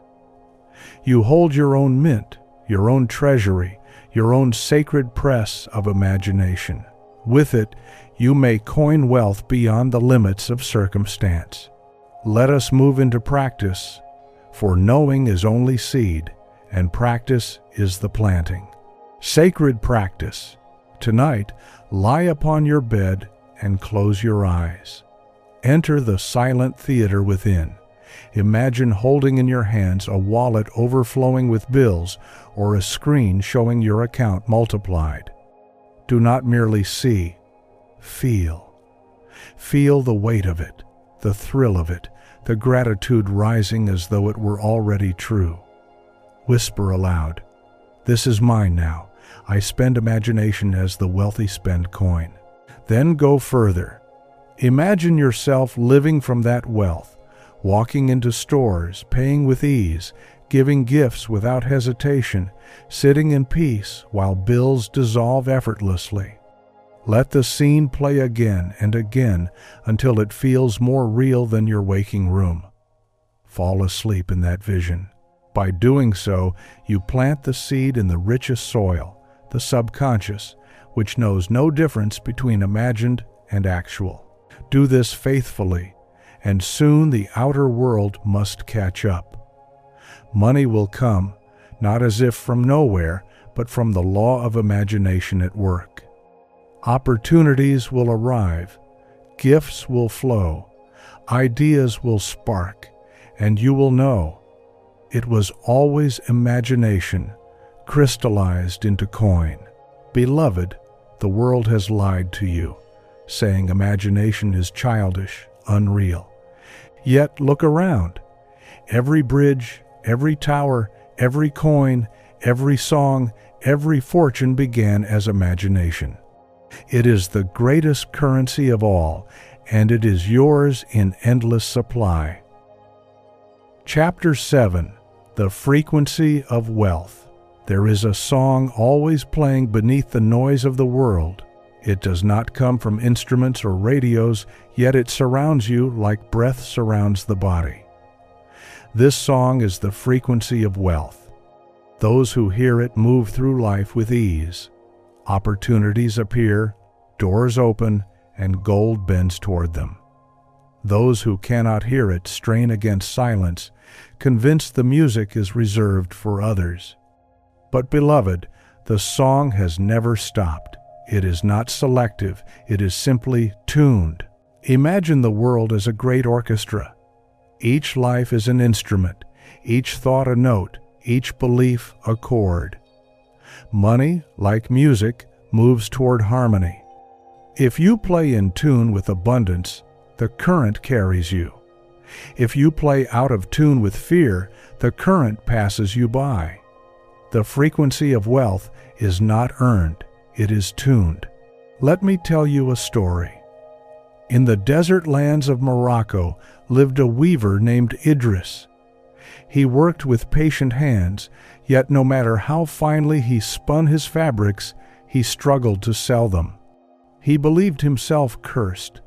Speaker 1: You hold your own mint, your own treasury, your own sacred press of imagination. With it, you may coin wealth beyond the limits of circumstance. Let us move into practice, for knowing is only seed, and practice is the planting. Sacred practice. Tonight, lie upon your bed and close your eyes. Enter the silent theater within. Imagine holding in your hands a wallet overflowing with bills or a screen showing your account multiplied. Do not merely see, feel. Feel the weight of it, the thrill of it, the gratitude rising as though it were already true. Whisper aloud, "This is mine now. I spend imagination as the wealthy spend coin." Then go further. Imagine yourself living from that wealth, walking into stores, paying with ease, giving gifts without hesitation, sitting in peace while bills dissolve effortlessly. Let the scene play again and again until it feels more real than your waking room. Fall asleep in that vision. By doing so, you plant the seed in the richest soil, the subconscious, which knows no difference between imagined and actual. Do this faithfully, and soon the outer world must catch up. Money will come, not as if from nowhere, but from the law of imagination at work. Opportunities will arrive, gifts will flow, ideas will spark, and you will know it was always imagination crystallized into coin. Beloved, the world has lied to you, saying imagination is childish, unreal. Yet look around. Every bridge, every tower, every coin, every song, every fortune began as imagination. It is the greatest currency of all, and it is yours in endless supply. Chapter 7. The Frequency of Wealth. There is a song always playing beneath the noise of the world. It does not come from instruments or radios, yet it surrounds you like breath surrounds the body. This song is the frequency of wealth. Those who hear it move through life with ease. Opportunities appear, doors open, and gold bends toward them. Those who cannot hear it strain against silence, convinced the music is reserved for others. But beloved, the song has never stopped. It is not selective, it is simply tuned. Imagine the world as a great orchestra. Each life is an instrument, each thought a note, each belief a chord. Money, like music, moves toward harmony. If you play in tune with abundance, the current carries you. If you play out of tune with fear, the current passes you by. The frequency of wealth is not earned, it is tuned. Let me tell you a story. In the desert lands of Morocco lived a weaver named Idris. He worked with patient hands, yet no matter how finely he spun his fabrics, he struggled to sell them. He believed himself cursed,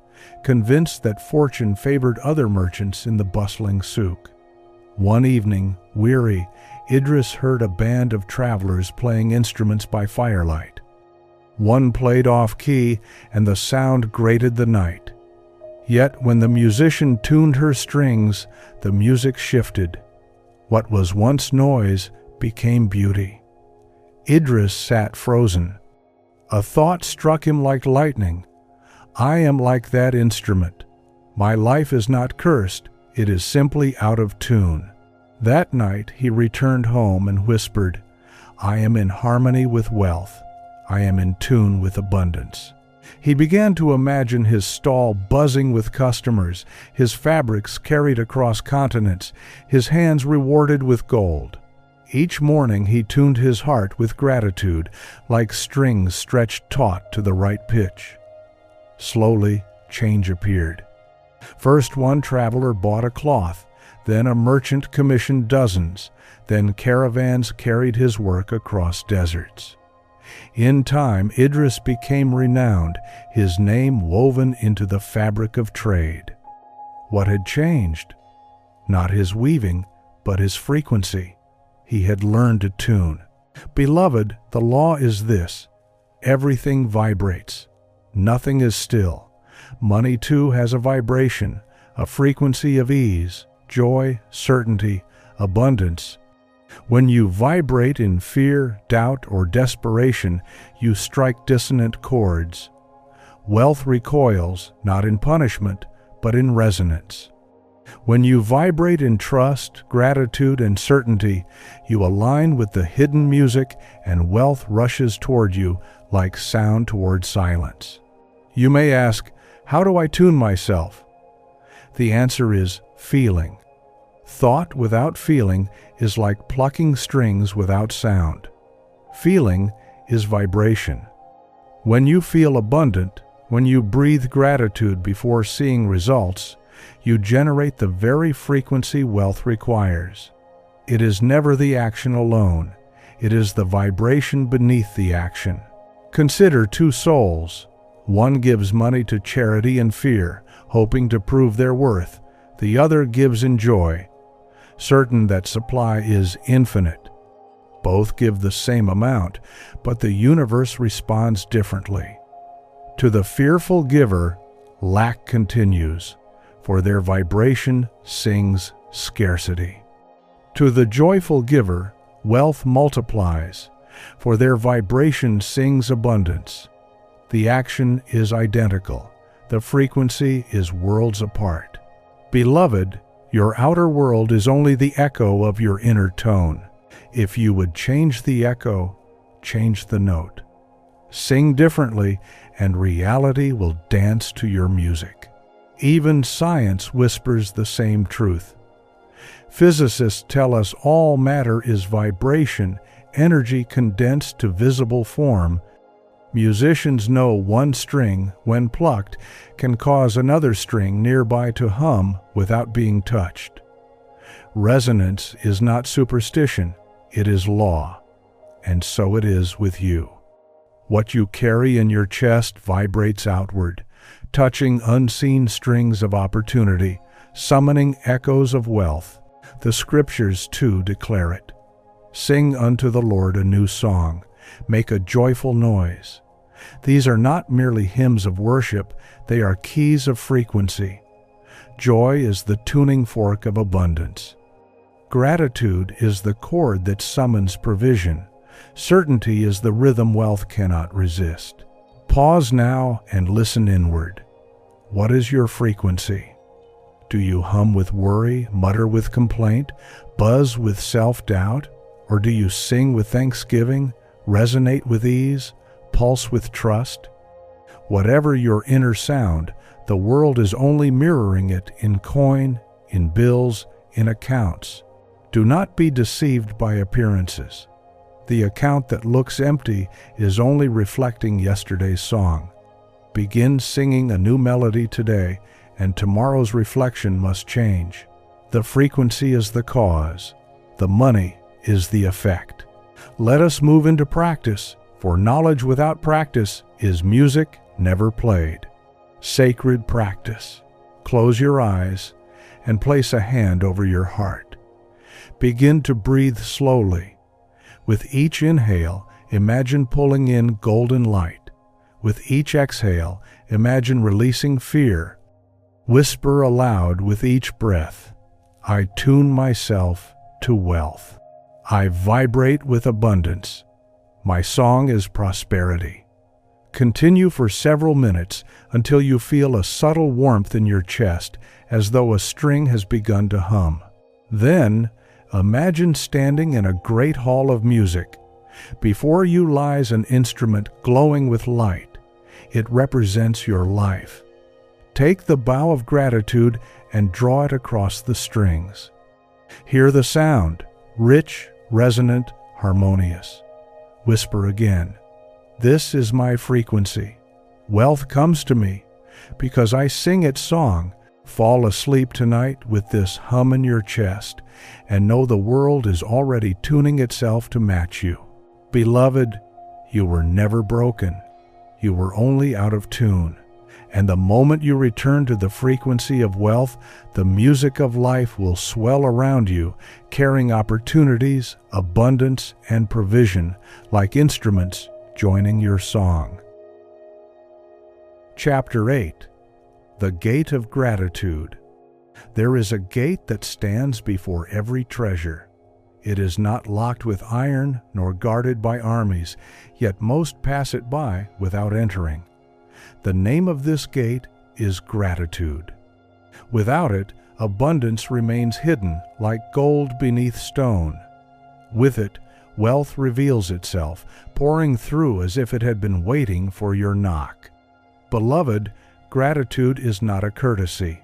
Speaker 1: convinced that fortune favored other merchants in the bustling souk. One evening, weary, Idris heard a band of travelers playing instruments by firelight. One played off-key, and the sound grated the night. Yet when the musician tuned her strings, the music shifted. What was once noise became beauty. Idris sat frozen. A thought struck him like lightning. I am like that instrument. My life is not cursed, it is simply out of tune. That night he returned home and whispered, I am in harmony with wealth. I am in tune with abundance. He began to imagine his stall buzzing with customers, his fabrics carried across continents, his hands rewarded with gold. Each morning he tuned his heart with gratitude, like strings stretched taut to the right pitch. Slowly, change appeared. First one traveler bought a cloth, then a merchant commissioned dozens, then caravans carried his work across deserts. In time, Idris became renowned, his name woven into the fabric of trade. What had changed? Not his weaving, but his frequency. He had learned to tune. Beloved, the law is this: everything vibrates. Nothing is still. Money, too, has a vibration, a frequency of ease, joy, certainty, abundance. When you vibrate in fear, doubt, or desperation, you strike dissonant chords. Wealth recoils, not in punishment, but in resonance. When you vibrate in trust, gratitude, and certainty, you align with the hidden music, and wealth rushes toward you like sound toward silence. You may ask, how do I tune myself? The answer is feeling. Thought without feeling is like plucking strings without sound. Feeling is vibration. When you feel abundant, when you breathe gratitude before seeing results, you generate the very frequency wealth requires. It is never the action alone. It is the vibration beneath the action. Consider two souls. One gives money to charity and fear, hoping to prove their worth. The other gives in joy, certain that supply is infinite. Both give the same amount, but the universe responds differently. To the fearful giver, lack continues, for their vibration sings scarcity. To the joyful giver, wealth multiplies, for their vibration sings abundance. The action is identical. The frequency is worlds apart. Beloved, your outer world is only the echo of your inner tone. If you would change the echo, change the note. Sing differently, and reality will dance to your music. Even science whispers the same truth. Physicists tell us all matter is vibration, energy condensed to visible form. Musicians know one string, when plucked, can cause another string nearby to hum without being touched. Resonance is not superstition, it is law. And so it is with you. What you carry in your chest vibrates outward, touching unseen strings of opportunity, summoning echoes of wealth. The Scriptures, too, declare it. Sing unto the Lord a new song. Make a joyful noise. These are not merely hymns of worship, they are keys of frequency. Joy is the tuning fork of abundance. Gratitude is the chord that summons provision. Certainty is the rhythm wealth cannot resist. Pause now and listen inward. What is your frequency? Do you hum with worry, mutter with complaint, buzz with self-doubt? Or do you sing with thanksgiving, resonate with ease, pulse with trust? Whatever your inner sound, the world is only mirroring it in coin, in bills, in accounts. Do not be deceived by appearances. The account that looks empty is only reflecting yesterday's song. Begin singing a new melody today, and tomorrow's reflection must change. The frequency is the cause. The money is the effect. Let us move into practice, for knowledge without practice is music never played. Sacred practice. Close your eyes and place a hand over your heart. Begin to breathe slowly. With each inhale, imagine pulling in golden light. With each exhale, imagine releasing fear. Whisper aloud with each breath, I tune myself to wealth. I vibrate with abundance. My song is prosperity. Continue for several minutes until you feel a subtle warmth in your chest, as though a string has begun to hum. Then, imagine standing in a great hall of music. Before you lies an instrument glowing with light. It represents your life. Take the bow of gratitude and draw it across the strings. Hear the sound, rich, resonant, harmonious. Whisper again, this is my frequency. Wealth comes to me because I sing its song. Fall asleep tonight with this hum in your chest and know the world is already tuning itself to match you. Beloved, you were never broken. You were only out of tune. And the moment you return to the frequency of wealth, the music of life will swell around you, carrying opportunities, abundance, and provision, like instruments joining your song. Chapter 8. The Gate of Gratitude. There is a gate that stands before every treasure. It is not locked with iron nor guarded by armies, yet most pass it by without entering. The name of this gate is gratitude. Without it, abundance remains hidden like gold beneath stone. With it, wealth reveals itself, pouring through as if it had been waiting for your knock. Beloved, gratitude is not a courtesy.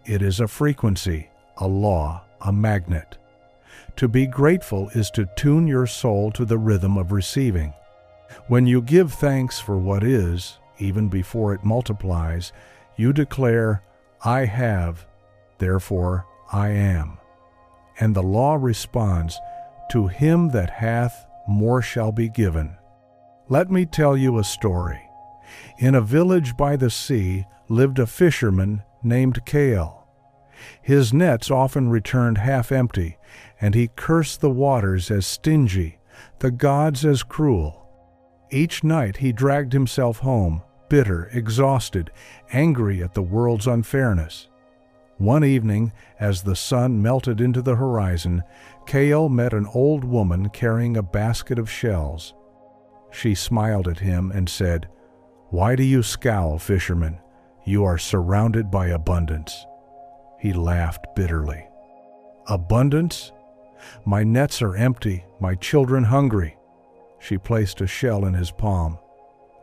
Speaker 1: It is a frequency, a law, a magnet. To be grateful is to tune your soul to the rhythm of receiving. When you give thanks for what is, even before it multiplies, you declare, I have, therefore I am. And the law responds, to him that hath, more shall be given. Let me tell you a story. In a village by the sea lived a fisherman named Cale. His nets often returned half empty, and he cursed the waters as stingy, the gods as cruel. Each night he dragged himself home, bitter, exhausted, angry at the world's unfairness. One evening, as the sun melted into the horizon, Cale met an old woman carrying a basket of shells. She smiled at him and said, Why do you scowl, fisherman? You are surrounded by abundance. He laughed bitterly. Abundance? My nets are empty, my children hungry. She placed a shell in his palm.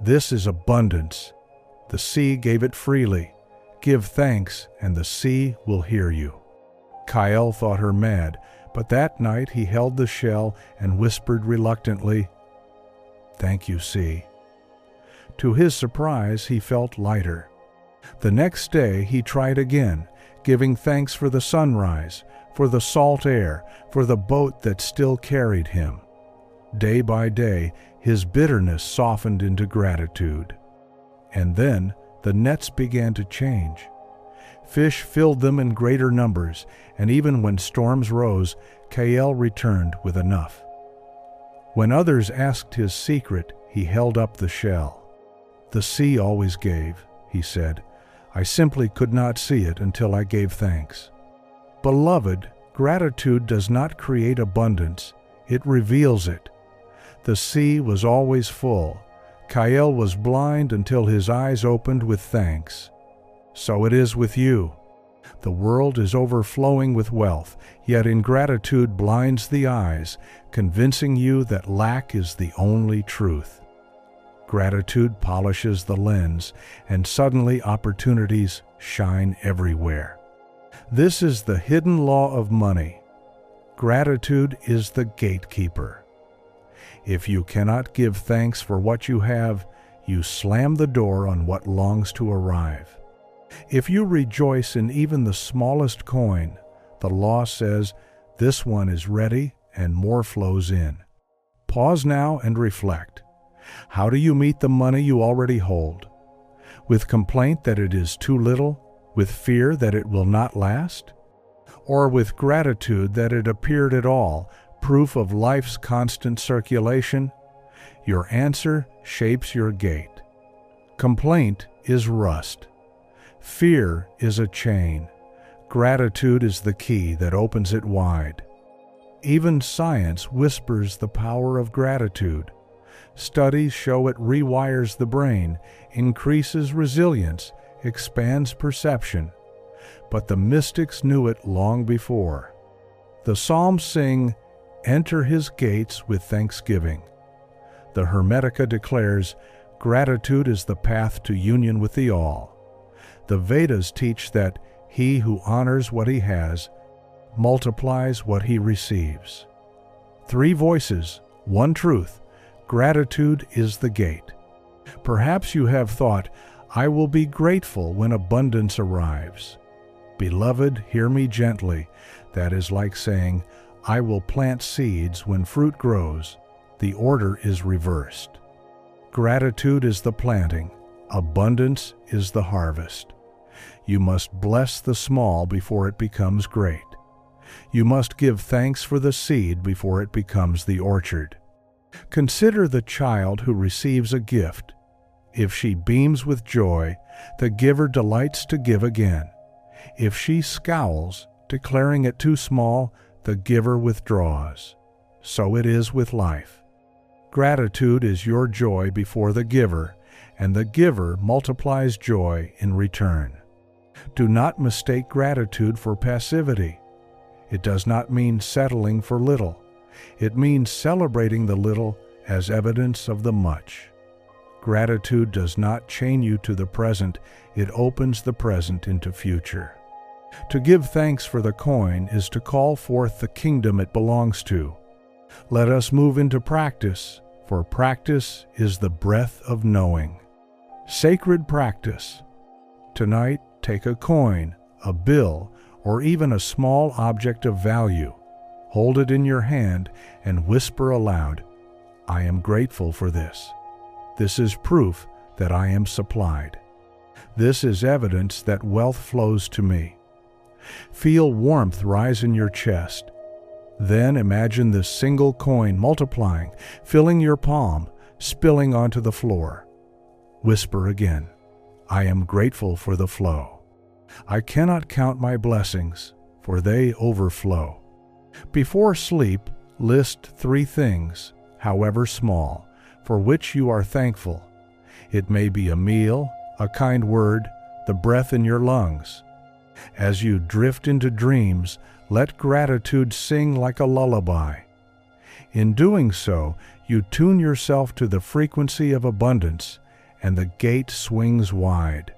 Speaker 1: This is abundance. The sea gave it freely. Give thanks, and the sea will hear you." Kael thought her mad, but that night he held the shell and whispered reluctantly, "Thank you, sea." To his surprise, he felt lighter. The next day he tried again, giving thanks for the sunrise, for the salt air, for the boat that still carried him. Day by day, his bitterness softened into gratitude. And then the nets began to change. Fish filled them in greater numbers, and even when storms rose, Kael returned with enough. When others asked his secret, he held up the shell. "The sea always gave," he said. "I simply could not see it until I gave thanks." Beloved, gratitude does not create abundance, it reveals it. The sea was always full. Kael was blind until his eyes opened with thanks. So it is with you. The world is overflowing with wealth, yet ingratitude blinds the eyes, convincing you that lack is the only truth. Gratitude polishes the lens, and suddenly opportunities shine everywhere. This is the hidden law of money. Gratitude is the gatekeeper. If you cannot give thanks for what you have, you slam the door on what longs to arrive. If you rejoice in even the smallest coin, the law says, "This one is ready and more flows in." Pause now and reflect. How do you meet the money you already hold? With complaint that it is too little? With fear that it will not last? Or with gratitude that it appeared at all, proof of life's constant circulation? Your answer shapes your gate. Complaint is rust. Fear is a chain. Gratitude is the key that opens it wide. Even science whispers the power of gratitude. Studies show it rewires the brain, increases resilience, expands perception. But the mystics knew it long before. The Psalms sing, "Enter his gates with thanksgiving." The Hermetica declares, "Gratitude is the path to union with the All." The Vedas teach that he who honors what he has multiplies what he receives. Three voices, one truth. Gratitude is the gate. Perhaps you have thought, "I will be grateful when abundance arrives." Beloved, hear me gently. That is like saying, "I will plant seeds when fruit grows." The order is reversed. Gratitude is the planting. Abundance is the harvest. You must bless the small before it becomes great. You must give thanks for the seed before it becomes the orchard. Consider the child who receives a gift. If she beams with joy, the giver delights to give again. If she scowls, declaring it too small, the giver withdraws. So it is with life. Gratitude is your joy before the giver, and the giver multiplies joy in return. Do not mistake gratitude for passivity. It does not mean settling for little. It means celebrating the little as evidence of the much. Gratitude does not chain you to the present, it opens the present into future. To give thanks for the coin is to call forth the kingdom it belongs to. Let us move into practice, for practice is the breath of knowing. Sacred practice. Tonight, take a coin, a bill, or even a small object of value. Hold it in your hand and whisper aloud, "I am grateful for this. This is proof that I am supplied. This is evidence that wealth flows to me." Feel warmth rise in your chest. Then imagine this single coin multiplying, filling your palm, spilling onto the floor. Whisper again, "I am grateful for the flow. I cannot count my blessings, for they overflow." Before sleep, list 3 things, however small, for which you are thankful. It may be a meal, a kind word, the breath in your lungs. As you drift into dreams, let gratitude sing like a lullaby. In doing so, you tune yourself to the frequency of abundance, and the gate swings wide.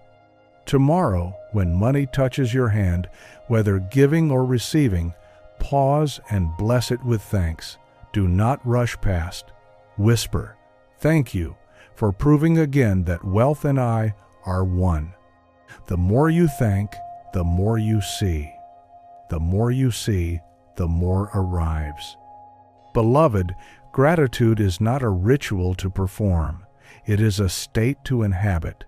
Speaker 1: Tomorrow, when money touches your hand, whether giving or receiving, pause and bless it with thanks. Do not rush past. Whisper, "Thank you," for proving again that wealth and I are one. The more you thank, the more you see. The more you see, the more arrives. Beloved, gratitude is not a ritual to perform. It is a state to inhabit.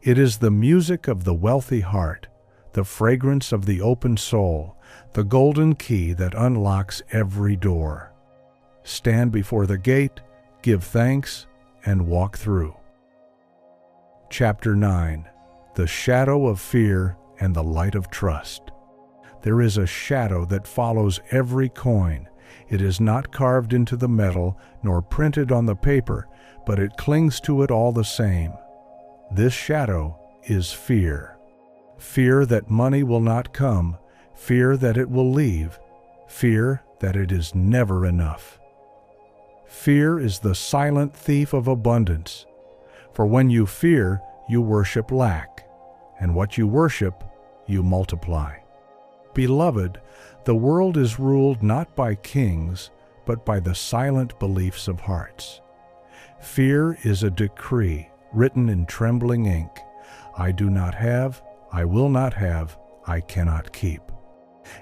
Speaker 1: It is the music of the wealthy heart, the fragrance of the open soul, the golden key that unlocks every door. Stand before the gate, give thanks, and walk through. Chapter 9. The Shadow of Fear and the Light of Trust. There is a shadow that follows every coin. It is not carved into the metal nor printed on the paper, but it clings to it all the same. This shadow is fear. Fear that money will not come, fear that it will leave, fear that it is never enough. Fear is the silent thief of abundance. For when you fear, you worship lack, and what you worship, you multiply. Beloved, the world is ruled not by kings, but by the silent beliefs of hearts. Fear is a decree written in trembling ink. I do not have, I will not have, I cannot keep.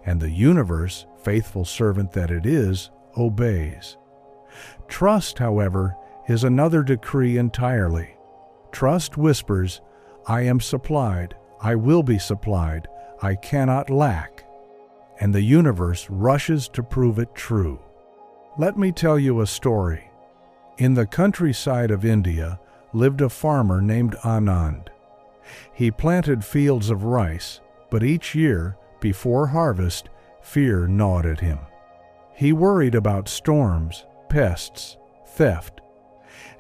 Speaker 1: And the universe, faithful servant that it is, obeys. Trust, however, is another decree entirely. Trust whispers, I am supplied, I will be supplied, I cannot lack. And the universe rushes to prove it true. Let me tell you a story. In the countryside of India lived a farmer named Anand. He planted fields of rice, but each year, before harvest, fear gnawed at him. He worried about storms, pests, theft.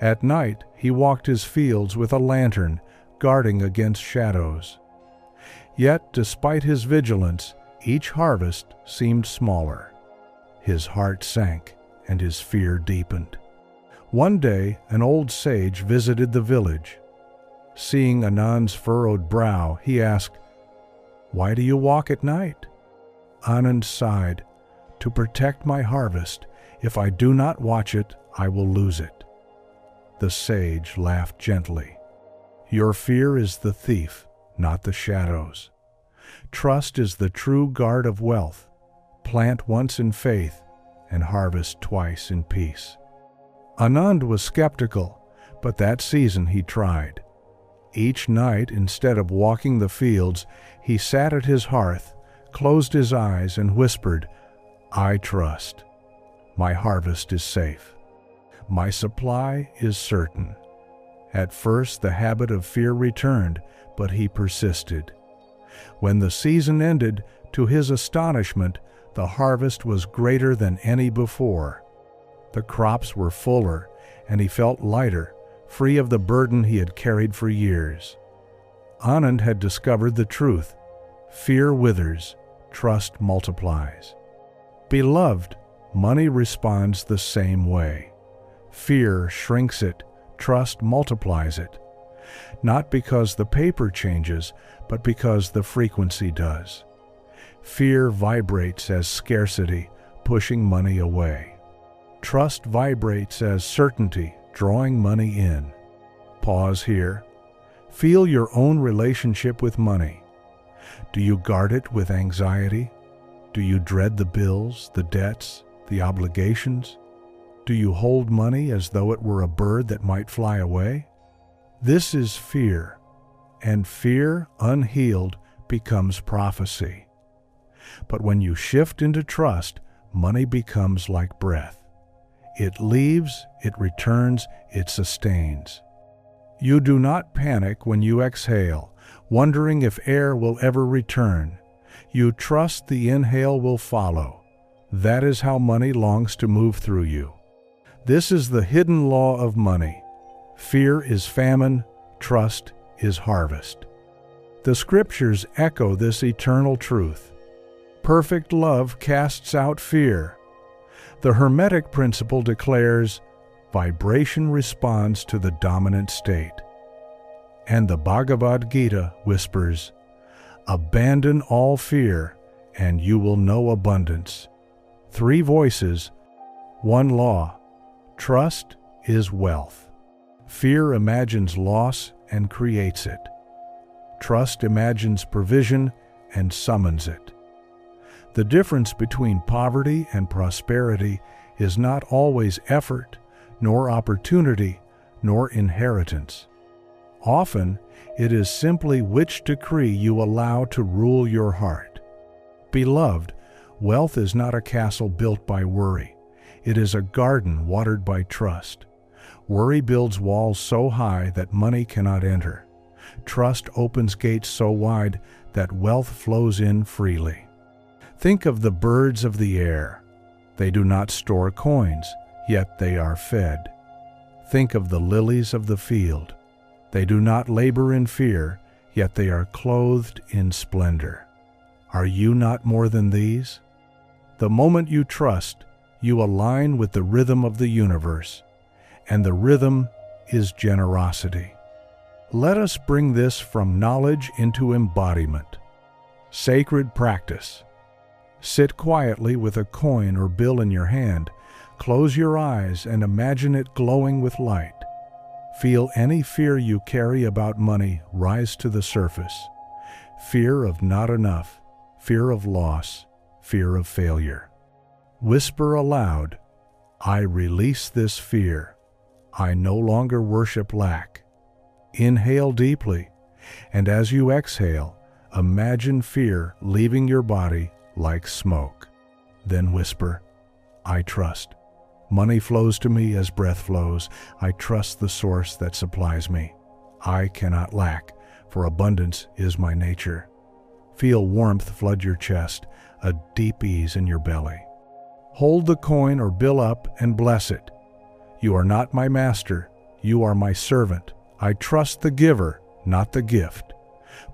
Speaker 1: At night, he walked his fields with a lantern, guarding against shadows. Yet, despite his vigilance, each harvest seemed smaller. His heart sank, and his fear deepened. One day, an old sage visited the village. Seeing Anand's furrowed brow, he asked, "Why do you walk at night?" Anand sighed, "To protect my harvest. If I do not watch it, I will lose it." The sage laughed gently. Your fear is the thief, not the shadows. Trust is the true guard of wealth. Plant once in faith and harvest twice in peace. Anand was skeptical, but that season he tried. Each night, instead of walking the fields, he sat at his hearth, closed his eyes, and whispered, I trust. My harvest is safe. My supply is certain. At first the habit of fear returned, but he persisted. When the season ended, to his astonishment, the harvest was greater than any before. The crops were fuller, and he felt lighter, free of the burden he had carried for years. Anand had discovered the truth. Fear withers, trust multiplies. Beloved, money responds the same way. Fear shrinks it, trust multiplies it. Not because the paper changes, but because the frequency does. Fear vibrates as scarcity, pushing money away. Trust vibrates as certainty, drawing money in. Pause here. Feel your own relationship with money. Do you guard it with anxiety? Do you dread the bills, the debts, the obligations? Do you hold money as though it were a bird that might fly away? This is fear, and fear, unhealed, becomes prophecy. But when you shift into trust, money becomes like breath. It leaves, it returns, it sustains. You do not panic when you exhale, wondering if air will ever return. You trust the inhale will follow. That is how money longs to move through you. This is the hidden law of money. Fear is famine, trust is harvest. The scriptures echo this eternal truth. Perfect love casts out fear. The Hermetic principle declares, vibration responds to the dominant state. And the Bhagavad Gita whispers, "Abandon all fear, and you will know abundance." 3 voices, 1 law. Trust is wealth. Fear imagines loss and creates it. Trust imagines provision and summons it. The difference between poverty and prosperity is not always effort, nor opportunity, nor inheritance. Often, it is simply which decree you allow to rule your heart. Beloved, wealth is not a castle built by worry. It is a garden watered by trust. Worry builds walls so high that money cannot enter. Trust opens gates so wide that wealth flows in freely. Think of the birds of the air. They do not store coins, yet they are fed. Think of the lilies of the field. They do not labor in fear, yet they are clothed in splendor. Are you not more than these? The moment you trust, you align with the rhythm of the universe, and the rhythm is generosity. Let us bring this from knowledge into embodiment. Sacred practice. Sit quietly with a coin or bill in your hand. Close your eyes and imagine it glowing with light. Feel any fear you carry about money rise to the surface. Fear of not enough, fear of loss, fear of failure. Whisper aloud, "I release this fear. I no longer worship lack." Inhale deeply, and as you exhale, imagine fear leaving your body like smoke. Then whisper, "I trust. Money flows to me as breath flows. I trust the source that supplies me. I cannot lack, for abundance is my nature." Feel warmth flood your chest, a deep ease in your belly. Hold the coin or bill up and bless it. "You are not my master. You are my servant. I trust the giver, not the gift."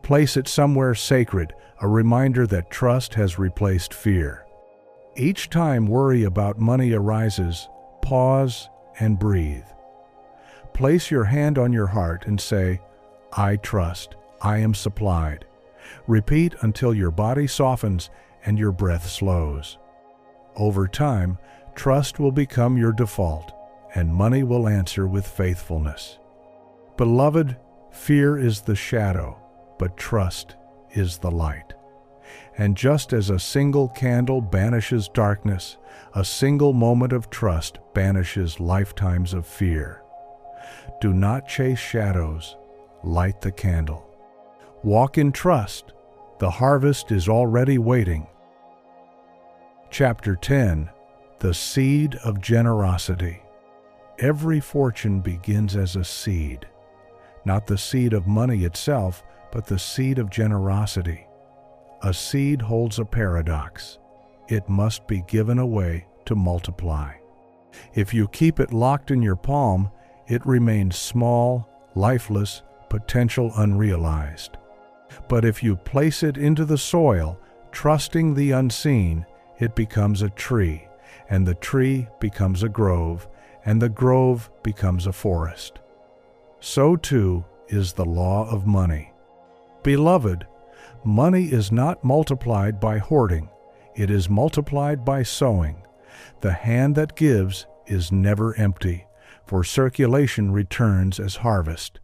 Speaker 1: Place it somewhere sacred, a reminder that trust has replaced fear. Each time worry about money arises, pause and breathe. Place your hand on your heart and say, "I trust. I am supplied." Repeat until your body softens and your breath slows. Over time, trust will become your default, and money will answer with faithfulness. Beloved, fear is the shadow, but trust is the light. And just as a single candle banishes darkness, a single moment of trust banishes lifetimes of fear. Do not chase shadows, light the candle. Walk in trust. The harvest is already waiting. Chapter 10. The Seed of Generosity. Every fortune begins as a seed. Not the seed of money itself, but the seed of generosity. A seed holds a paradox. It must be given away to multiply. If you keep it locked in your palm, it remains small, lifeless, potential unrealized. But if you place it into the soil, trusting the unseen, it becomes a tree, and the tree becomes a grove, and the grove becomes a forest. So too is the law of money. Beloved, money is not multiplied by hoarding. It is multiplied by sowing. The hand that gives is never empty, for circulation returns as harvest.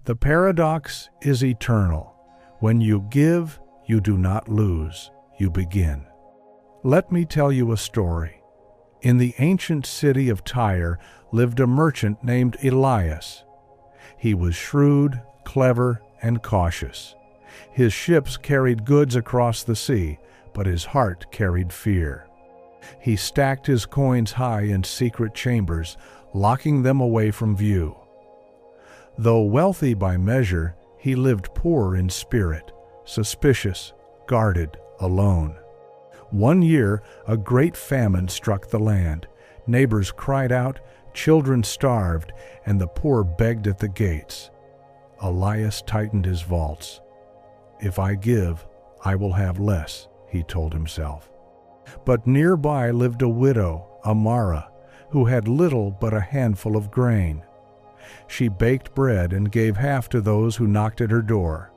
Speaker 1: The paradox is eternal. When you give, you do not lose, you begin. Let me tell you a story. In the ancient city of Tyre lived a merchant named Elias. He was shrewd, clever, and cautious. His ships carried goods across the sea, but his heart carried fear. He stacked his coins high in secret chambers, locking them away from view. Though wealthy by measure, he lived poor in spirit, suspicious, guarded, alone. One year, a great famine struck the land. Neighbors cried out, children starved, and the poor begged at the gates. Elias tightened his vaults. "If I give, I will have less," he told himself. But nearby lived a widow, Amara, who had little but a handful of grain. She baked bread and gave half to those who knocked at her door.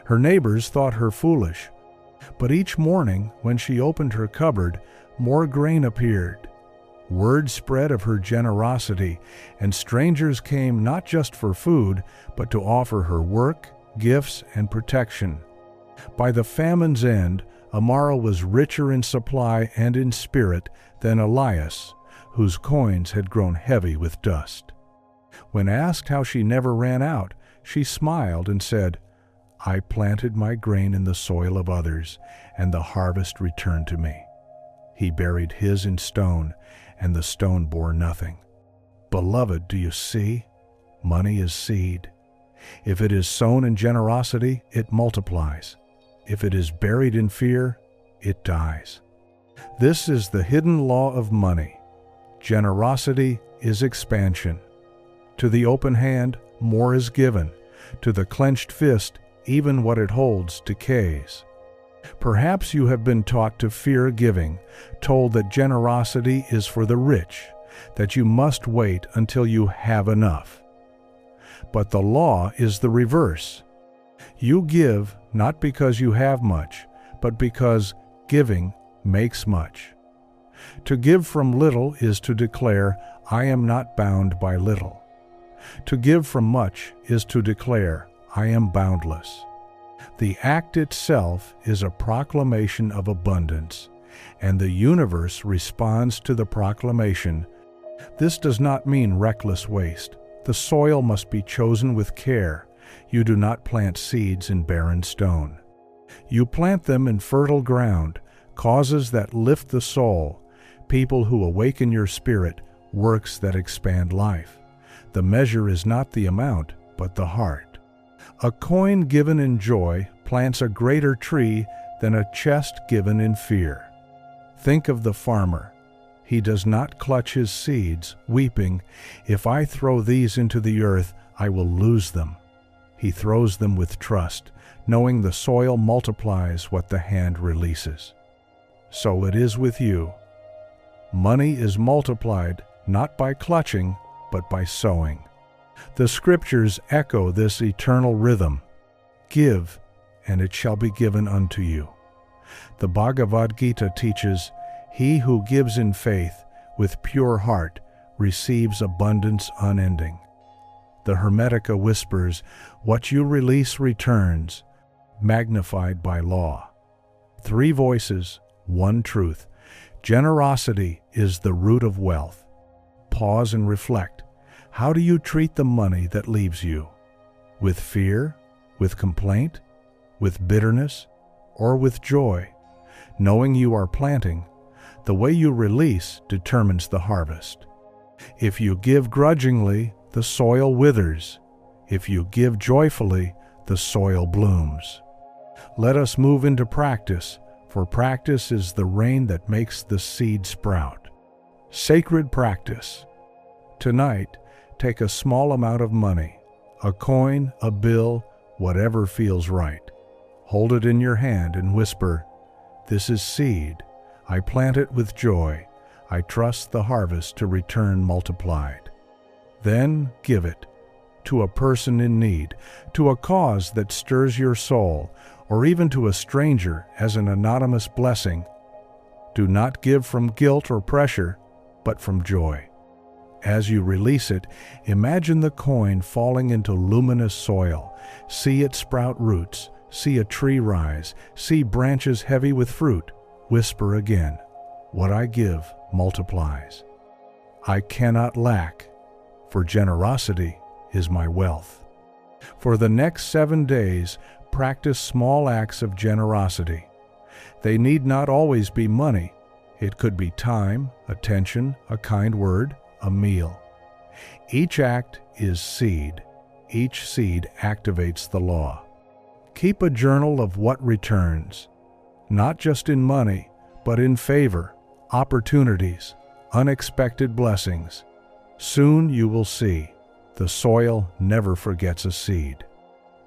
Speaker 1: Her neighbors thought her foolish. But each morning, when she opened her cupboard, more grain appeared. Word spread of her generosity, and strangers came not just for food, but to offer her work, gifts, and protection. By the famine's end, Amara was richer in supply and in spirit than Elias, whose coins had grown heavy with dust. When asked how she never ran out, she smiled and said, "I planted my grain in the soil of others, and the harvest returned to me." He buried his in stone, and the stone bore nothing. Beloved, do you see? Money is seed. If it is sown in generosity, it multiplies. If it is buried in fear, it dies. This is the hidden law of money. Generosity is expansion. To the open hand, more is given. To the clenched fist, even what it holds decays. Perhaps you have been taught to fear giving, told that generosity is for the rich, that you must wait until you have enough. But the law is the reverse. You give not because you have much, but because giving makes much. To give from little is to declare, "I am not bound by little." To give from much is to declare, "I am boundless." The act itself is a proclamation of abundance, and the universe responds to the proclamation. This does not mean reckless waste. The soil must be chosen with care. You do not plant seeds in barren stone. You plant them in fertile ground, causes that lift the soul, people who awaken your spirit, works that expand life. The measure is not the amount, but the heart. A coin given in joy plants a greater tree than a chest given in fear. Think of the farmer. He does not clutch his seeds, weeping, "If I throw these into the earth, I will lose them." He throws them with trust, knowing the soil multiplies what the hand releases. So it is with you. Money is multiplied not by clutching, but by sowing. The Scriptures echo this eternal rhythm. Give, and it shall be given unto you. The Bhagavad Gita teaches, "He who gives in faith, with pure heart, receives abundance unending." The Hermetica whispers, "What you release returns," magnified by law. 3 voices, 1 truth. Generosity is the root of wealth. Pause and reflect. How do you treat the money that leaves you? With fear? With complaint? With bitterness? Or with joy? Knowing you are planting, the way you release determines the harvest. If you give grudgingly, the soil withers. If you give joyfully, the soil blooms. Let us move into practice, for practice is the rain that makes the seed sprout. Sacred practice. Tonight, take a small amount of money, a coin, a bill, whatever feels right. Hold it in your hand and whisper, "This is seed. I plant it with joy. I trust the harvest to return multiplied." Then give it to a person in need, to a cause that stirs your soul, or even to a stranger as an anonymous blessing. Do not give from guilt or pressure, but from joy. As you release it, imagine the coin falling into luminous soil. See it sprout roots, see a tree rise, see branches heavy with fruit. Whisper again, "What I give multiplies. I cannot lack, for generosity is my wealth." For the next 7 days, practice small acts of generosity. They need not always be money. It could be time, attention, a kind word, a meal. Each act is seed. Each seed activates the law. Keep a journal of what returns, not just in money, but in favor, opportunities, unexpected blessings. Soon you will see, the soil never forgets a seed.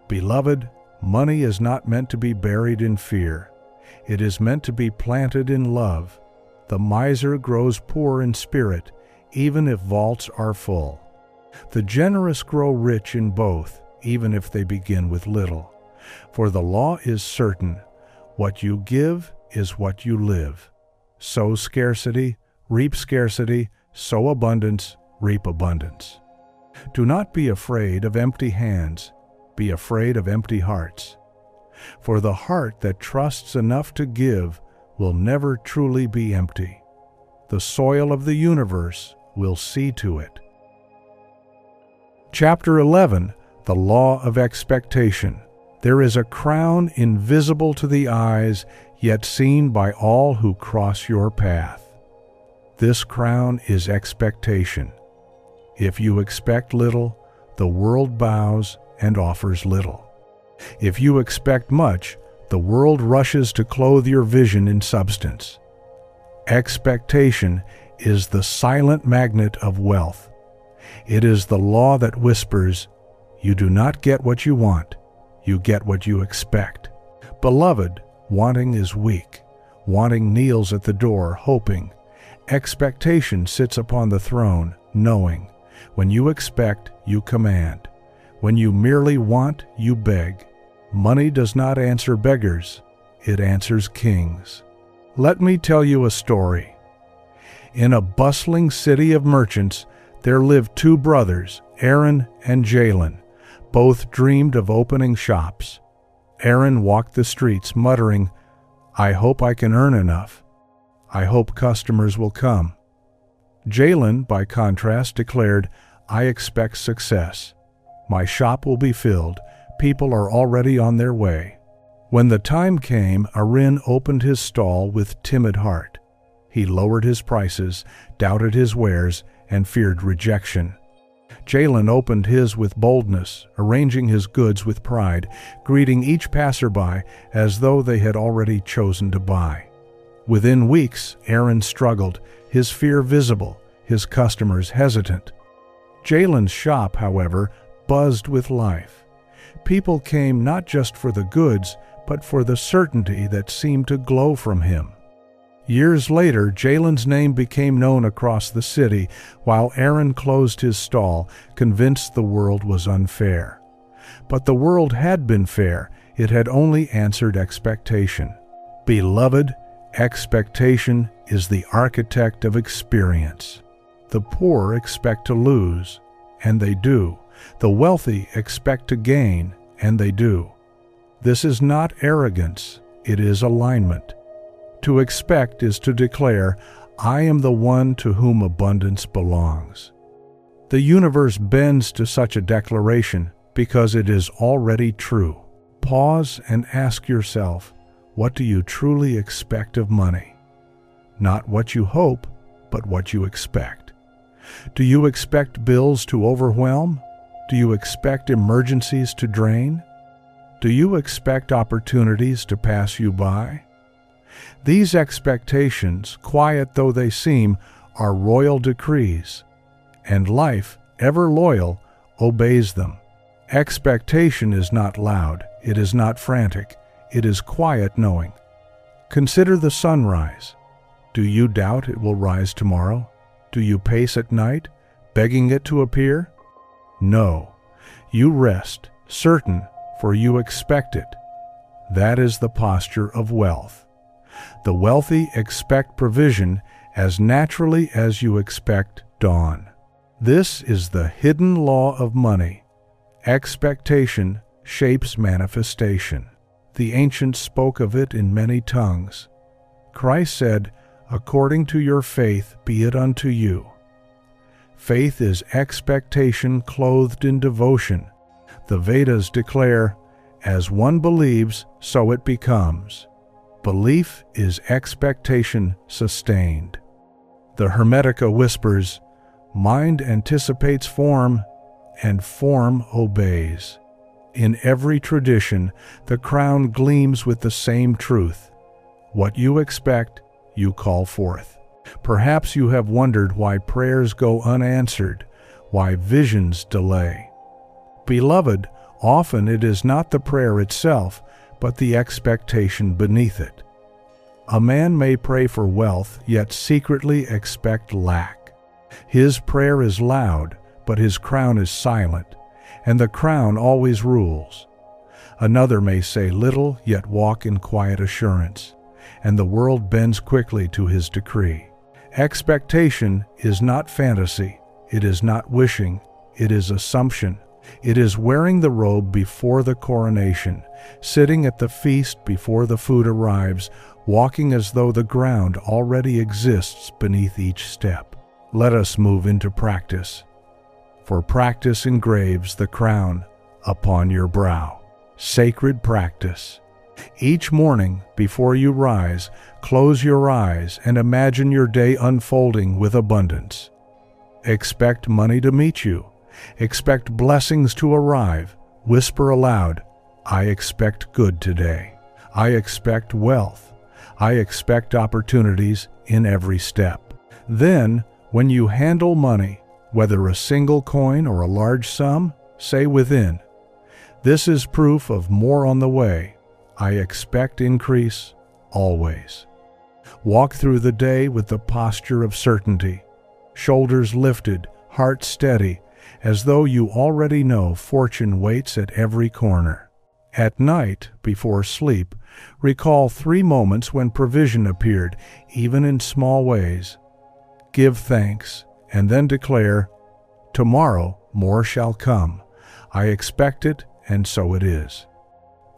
Speaker 1: Beloved, money is not meant to be buried in fear. It is meant to be planted in love. The miser grows poor in spirit, even if vaults are full. The generous grow rich in both, even if they begin with little. For the law is certain, what you give is what you live. Sow scarcity, reap scarcity, sow abundance, reap abundance. Do not be afraid of empty hands, be afraid of empty hearts. For the heart that trusts enough to give will never truly be empty. The soil of the universe will see to it. Chapter 11, The Law of Expectation. There is a crown invisible to the eyes, yet seen by all who cross your path. This crown is expectation. If you expect little, the world bows and offers little. If you expect much, the world rushes to clothe your vision in substance. Expectation is the silent magnet of wealth. It is the law that whispers, you do not get what you want, you get what you expect. Beloved, wanting is weak. Wanting kneels at the door, hoping. Expectation sits upon the throne, knowing. When you expect, you command. When you merely want, you beg. Money does not answer beggars, it answers kings. Let me tell you a story. In a bustling city of merchants, there lived two brothers, Aaron and Jalen. Both dreamed of opening shops. Aaron walked the streets muttering, I hope I can earn enough. I hope customers will come. Jalen, by contrast, declared, I expect success. My shop will be filled. People are already on their way. When the time came, Aaron opened his stall with timid heart. He lowered his prices, doubted his wares, and feared rejection. Jalen opened his with boldness, arranging his goods with pride, greeting each passerby as though they had already chosen to buy. Within weeks, Aaron struggled, his fear visible, his customers hesitant. Jalen's shop, however, buzzed with life. People came not just for the goods, but for the certainty that seemed to glow from him. Years later, Jalen's name became known across the city, while Aaron closed his stall, convinced the world was unfair. But the world had been fair, it had only answered expectation. Beloved, expectation is the architect of experience. The poor expect to lose, and they do. The wealthy expect to gain, and they do. This is not arrogance, it is alignment. To expect is to declare, I am the one to whom abundance belongs. The universe bends to such a declaration because it is already true. Pause and ask yourself, what do you truly expect of money? Not what you hope, but what you expect. Do you expect bills to overwhelm? Do you expect emergencies to drain? Do you expect opportunities to pass you by? These expectations, quiet though they seem, are royal decrees, and life, ever loyal, obeys them. Expectation is not loud, it is not frantic, it is quiet knowing. Consider the sunrise. Do you doubt it will rise tomorrow? Do you pace at night, begging it to appear? No, you rest, certain, for you expect it. That is the posture of wealth. The wealthy expect provision as naturally as you expect dawn. This is the hidden law of money. Expectation shapes manifestation. The ancients spoke of it in many tongues. Christ said, according to your faith be it unto you. Faith is expectation clothed in devotion. The Vedas declare, as one believes, so it becomes. Belief is expectation sustained. The Hermetica whispers, mind anticipates form, and form obeys. In every tradition, the crown gleams with the same truth. What you expect, you call forth. Perhaps you have wondered why prayers go unanswered, why visions delay. Beloved, often it is not the prayer itself, but the expectation beneath it. A man may pray for wealth, yet secretly expect lack. His prayer is loud, but his crown is silent, and the crown always rules. Another may say little, yet walk in quiet assurance, and the world bends quickly to his decree. Expectation is not fantasy, it is not wishing, it is assumption. It is wearing the robe before the coronation, sitting at the feast before the food arrives, walking as though the ground already exists beneath each step. Let us move into practice, for practice engraves the crown upon your brow. Sacred practice. Each morning, before you rise, close your eyes and imagine your day unfolding with abundance. Expect money to meet you. Expect blessings to arrive. Whisper aloud, I expect good today. I expect wealth. I expect opportunities in every step. Then, when you handle money, whether a single coin or a large sum, say within, this is proof of more on the way. I expect increase always. Walk through the day with the posture of certainty, shoulders lifted, heart steady, as though you already know fortune waits at every corner. At night, before sleep, recall 3 moments when provision appeared, even in small ways. Give thanks, and then declare, tomorrow more shall come. I expect it, and so it is.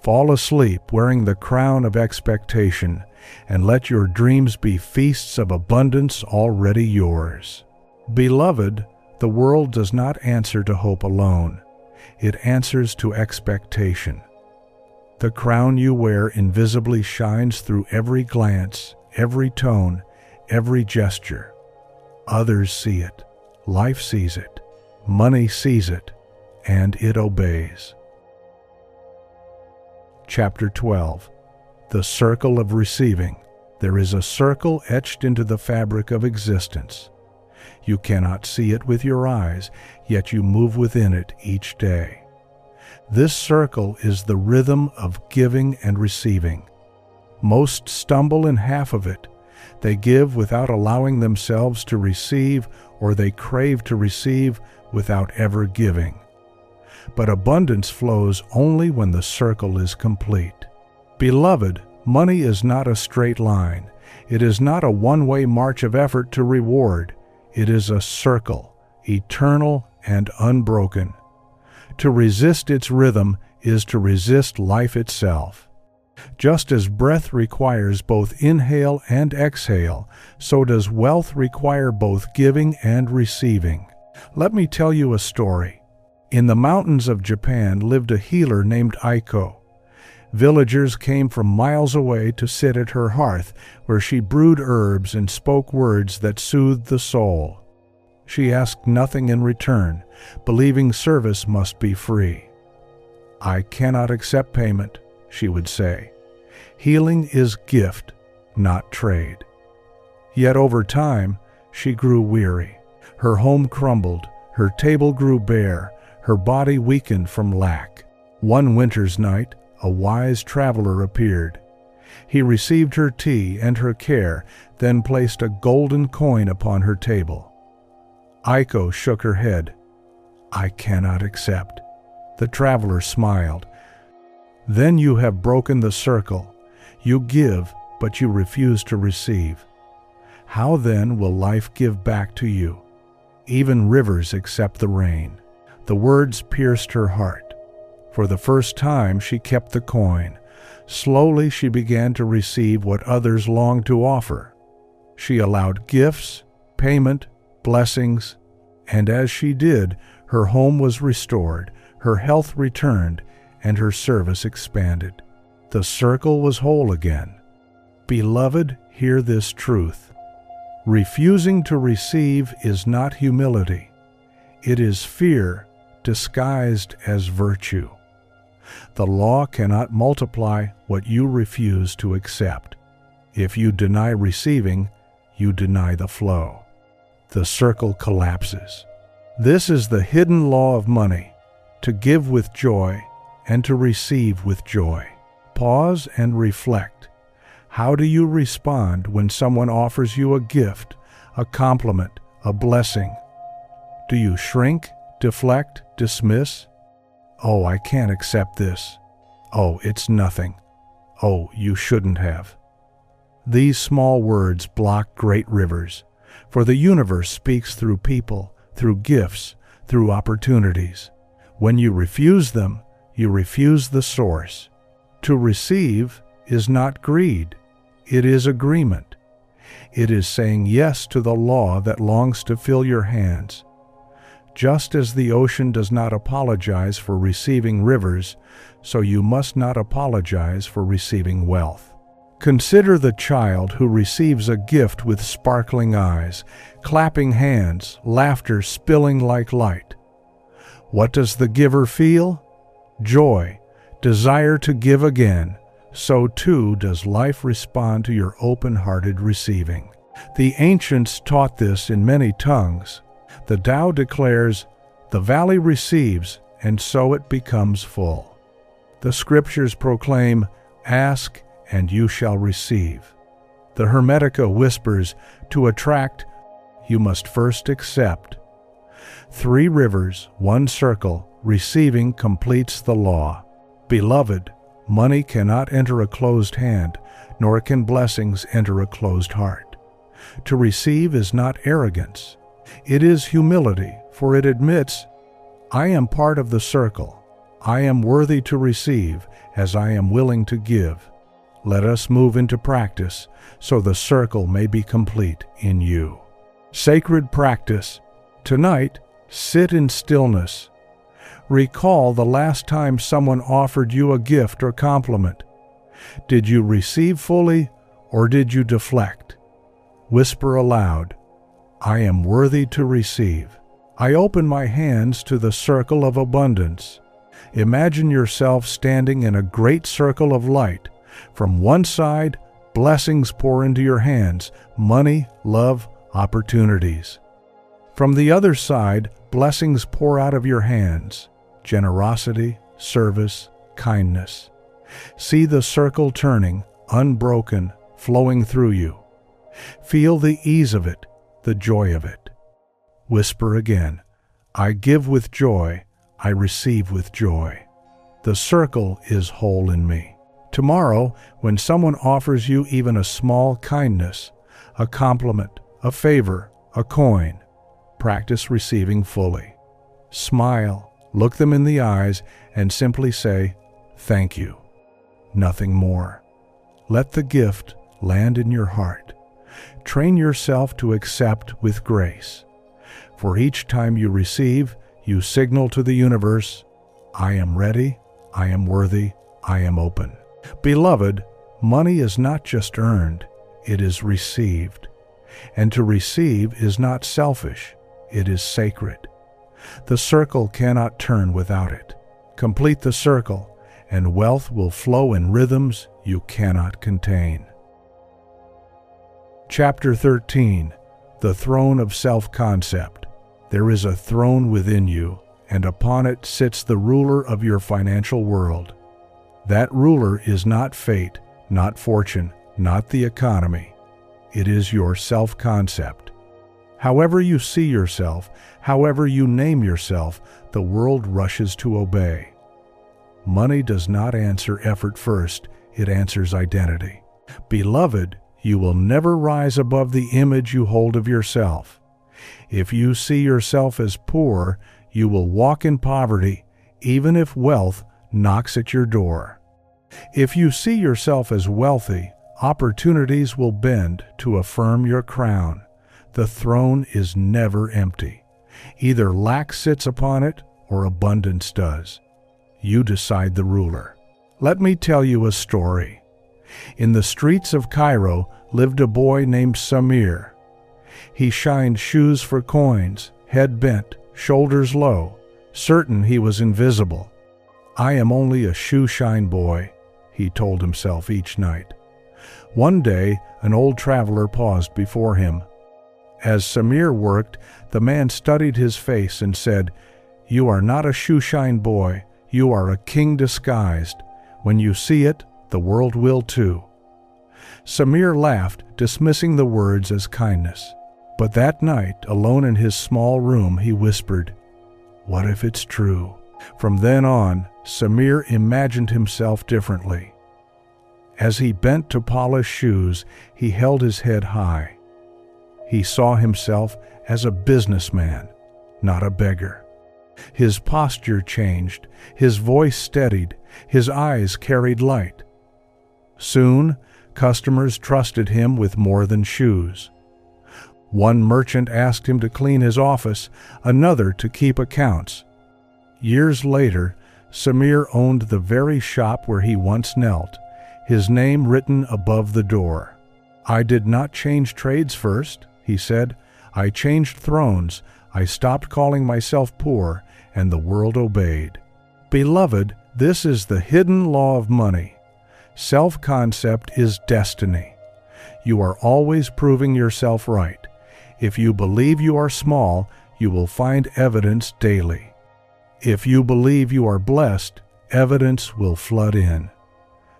Speaker 1: Fall asleep wearing the crown of expectation, and let your dreams be feasts of abundance already yours. Beloved, the world does not answer to hope alone. It answers to expectation. The crown you wear invisibly shines through every glance, every tone, every gesture. Others see it. Life sees it. Money sees it, and it obeys. Chapter 12. The Circle of Receiving. There is a circle etched into the fabric of existence. You cannot see it with your eyes, yet you move within it each day. This circle is the rhythm of giving and receiving. Most stumble in half of it. They give without allowing themselves to receive, or they crave to receive without ever giving. But abundance flows only when the circle is complete. Beloved, money is not a straight line. It is not a one-way march of effort to reward. It is a circle, eternal and unbroken. To resist its rhythm is to resist life itself. Just as breath requires both inhale and exhale, so does wealth require both giving and receiving. Let me tell you a story. In the mountains of Japan lived a healer named Aiko. Villagers came from miles away to sit at her hearth, where she brewed herbs and spoke words that soothed the soul. She asked nothing in return, believing service must be free. I cannot accept payment, she would say. Healing is gift, not trade. Yet over time, she grew weary. Her home crumbled, her table grew bare, her body weakened from lack. One winter's night, a wise traveler appeared. He received her tea and her care, then placed a golden coin upon her table. Aiko shook her head. I cannot accept. The traveler smiled. Then you have broken the circle. You give, but you refuse to receive. How then will life give back to you? Even rivers accept the rain. The words pierced her heart. For the first time she kept the coin. Slowly she began to receive what others longed to offer. She allowed gifts, payment, blessings, and as she did, her home was restored, her health returned, and her service expanded. The circle was whole again. Beloved, hear this truth. Refusing to receive is not humility. It is fear disguised as virtue. The law cannot multiply what you refuse to accept. If you deny receiving, you deny the flow. The circle collapses. This is the hidden law of money, to give with joy and to receive with joy. Pause and reflect. How do you respond when someone offers you a gift, a compliment, a blessing? Do you shrink deflect, dismiss? Oh, I can't accept this. Oh, it's nothing. Oh, you shouldn't have. These small words block great rivers, for the universe speaks through people, through gifts, through opportunities. When you refuse them, you refuse the source. To receive is not greed. It is agreement. It is saying yes to the law that longs to fill your hands. Just as the ocean does not apologize for receiving rivers, so you must not apologize for receiving wealth. Consider the child who receives a gift with sparkling eyes, clapping hands, laughter spilling like light. What does the giver feel? Joy, desire to give again. So too does life respond to your open-hearted receiving. The ancients taught this in many tongues. The Tao declares, "The valley receives, and so it becomes full." The scriptures proclaim, "Ask, and you shall receive." The Hermetica whispers, "To attract, you must first accept." 3 rivers, 1 circle, receiving completes the law. Beloved, money cannot enter a closed hand, nor can blessings enter a closed heart. To receive is not arrogance. It is humility, for it admits, I am part of the circle. I am worthy to receive, as I am willing to give. Let us move into practice, so the circle may be complete in you. Sacred practice. Tonight, sit in stillness. Recall the last time someone offered you a gift or compliment. Did you receive fully, or did you deflect? Whisper aloud, I am worthy to receive. I open my hands to the circle of abundance. Imagine yourself standing in a great circle of light. From one side, blessings pour into your hands, money, love, opportunities. From the other side, blessings pour out of your hands, generosity, service, kindness. See the circle turning, unbroken, flowing through you. Feel the ease of it, the joy of it. Whisper again, I give with joy, I receive with joy. The circle is whole in me. Tomorrow, when someone offers you even a small kindness, a compliment, a favor, a coin, practice receiving fully. Smile, look them in the eyes, and simply say, thank you. Nothing more. Let the gift land in your heart. Train yourself to accept with grace. For each time you receive, you signal to the universe, I am ready, I am worthy, I am open. Beloved, money is not just earned, it is received. And to receive is not selfish, it is sacred. The circle cannot turn without it. Complete the circle, and wealth will flow in rhythms you cannot contain. Chapter 13. The Throne of Self-Concept. There is a throne within you, and upon it sits the ruler of your financial world. That ruler is not fate, not fortune, not the economy. It is your self-concept. However you see yourself, however you name yourself, the world rushes to obey. Money does not answer effort first, it answers identity. Beloved, you will never rise above the image you hold of yourself. If you see yourself as poor, you will walk in poverty, even if wealth knocks at your door. If you see yourself as wealthy, opportunities will bend to affirm your crown. The throne is never empty. Either lack sits upon it, or abundance does. You decide the ruler. Let me tell you a story. In the streets of Cairo lived a boy named Samir. He shined shoes for coins, head bent, shoulders low, certain he was invisible. I am only a shoe-shine boy, he told himself each night. One day, an old traveler paused before him. As Samir worked, the man studied his face and said, You are not a shoe-shine boy, you are a king disguised. When you see it, the world will too. Samir laughed, dismissing the words as kindness. But that night, alone in his small room, he whispered, What if it's true? From then on, Samir imagined himself differently. As he bent to polish shoes, he held his head high. He saw himself as a businessman, not a beggar. His posture changed, his voice steadied, his eyes carried light. Soon, customers trusted him with more than shoes. One merchant asked him to clean his office, another to keep accounts. Years later, Samir owned the very shop where he once knelt, his name written above the door. "I did not change trades first," he said. "I changed thrones. I stopped calling myself poor, and the world obeyed." Beloved, this is the hidden law of money. Self-concept is destiny. You are always proving yourself right. If you believe you are small, you will find evidence daily. If you believe you are blessed, evidence will flood in.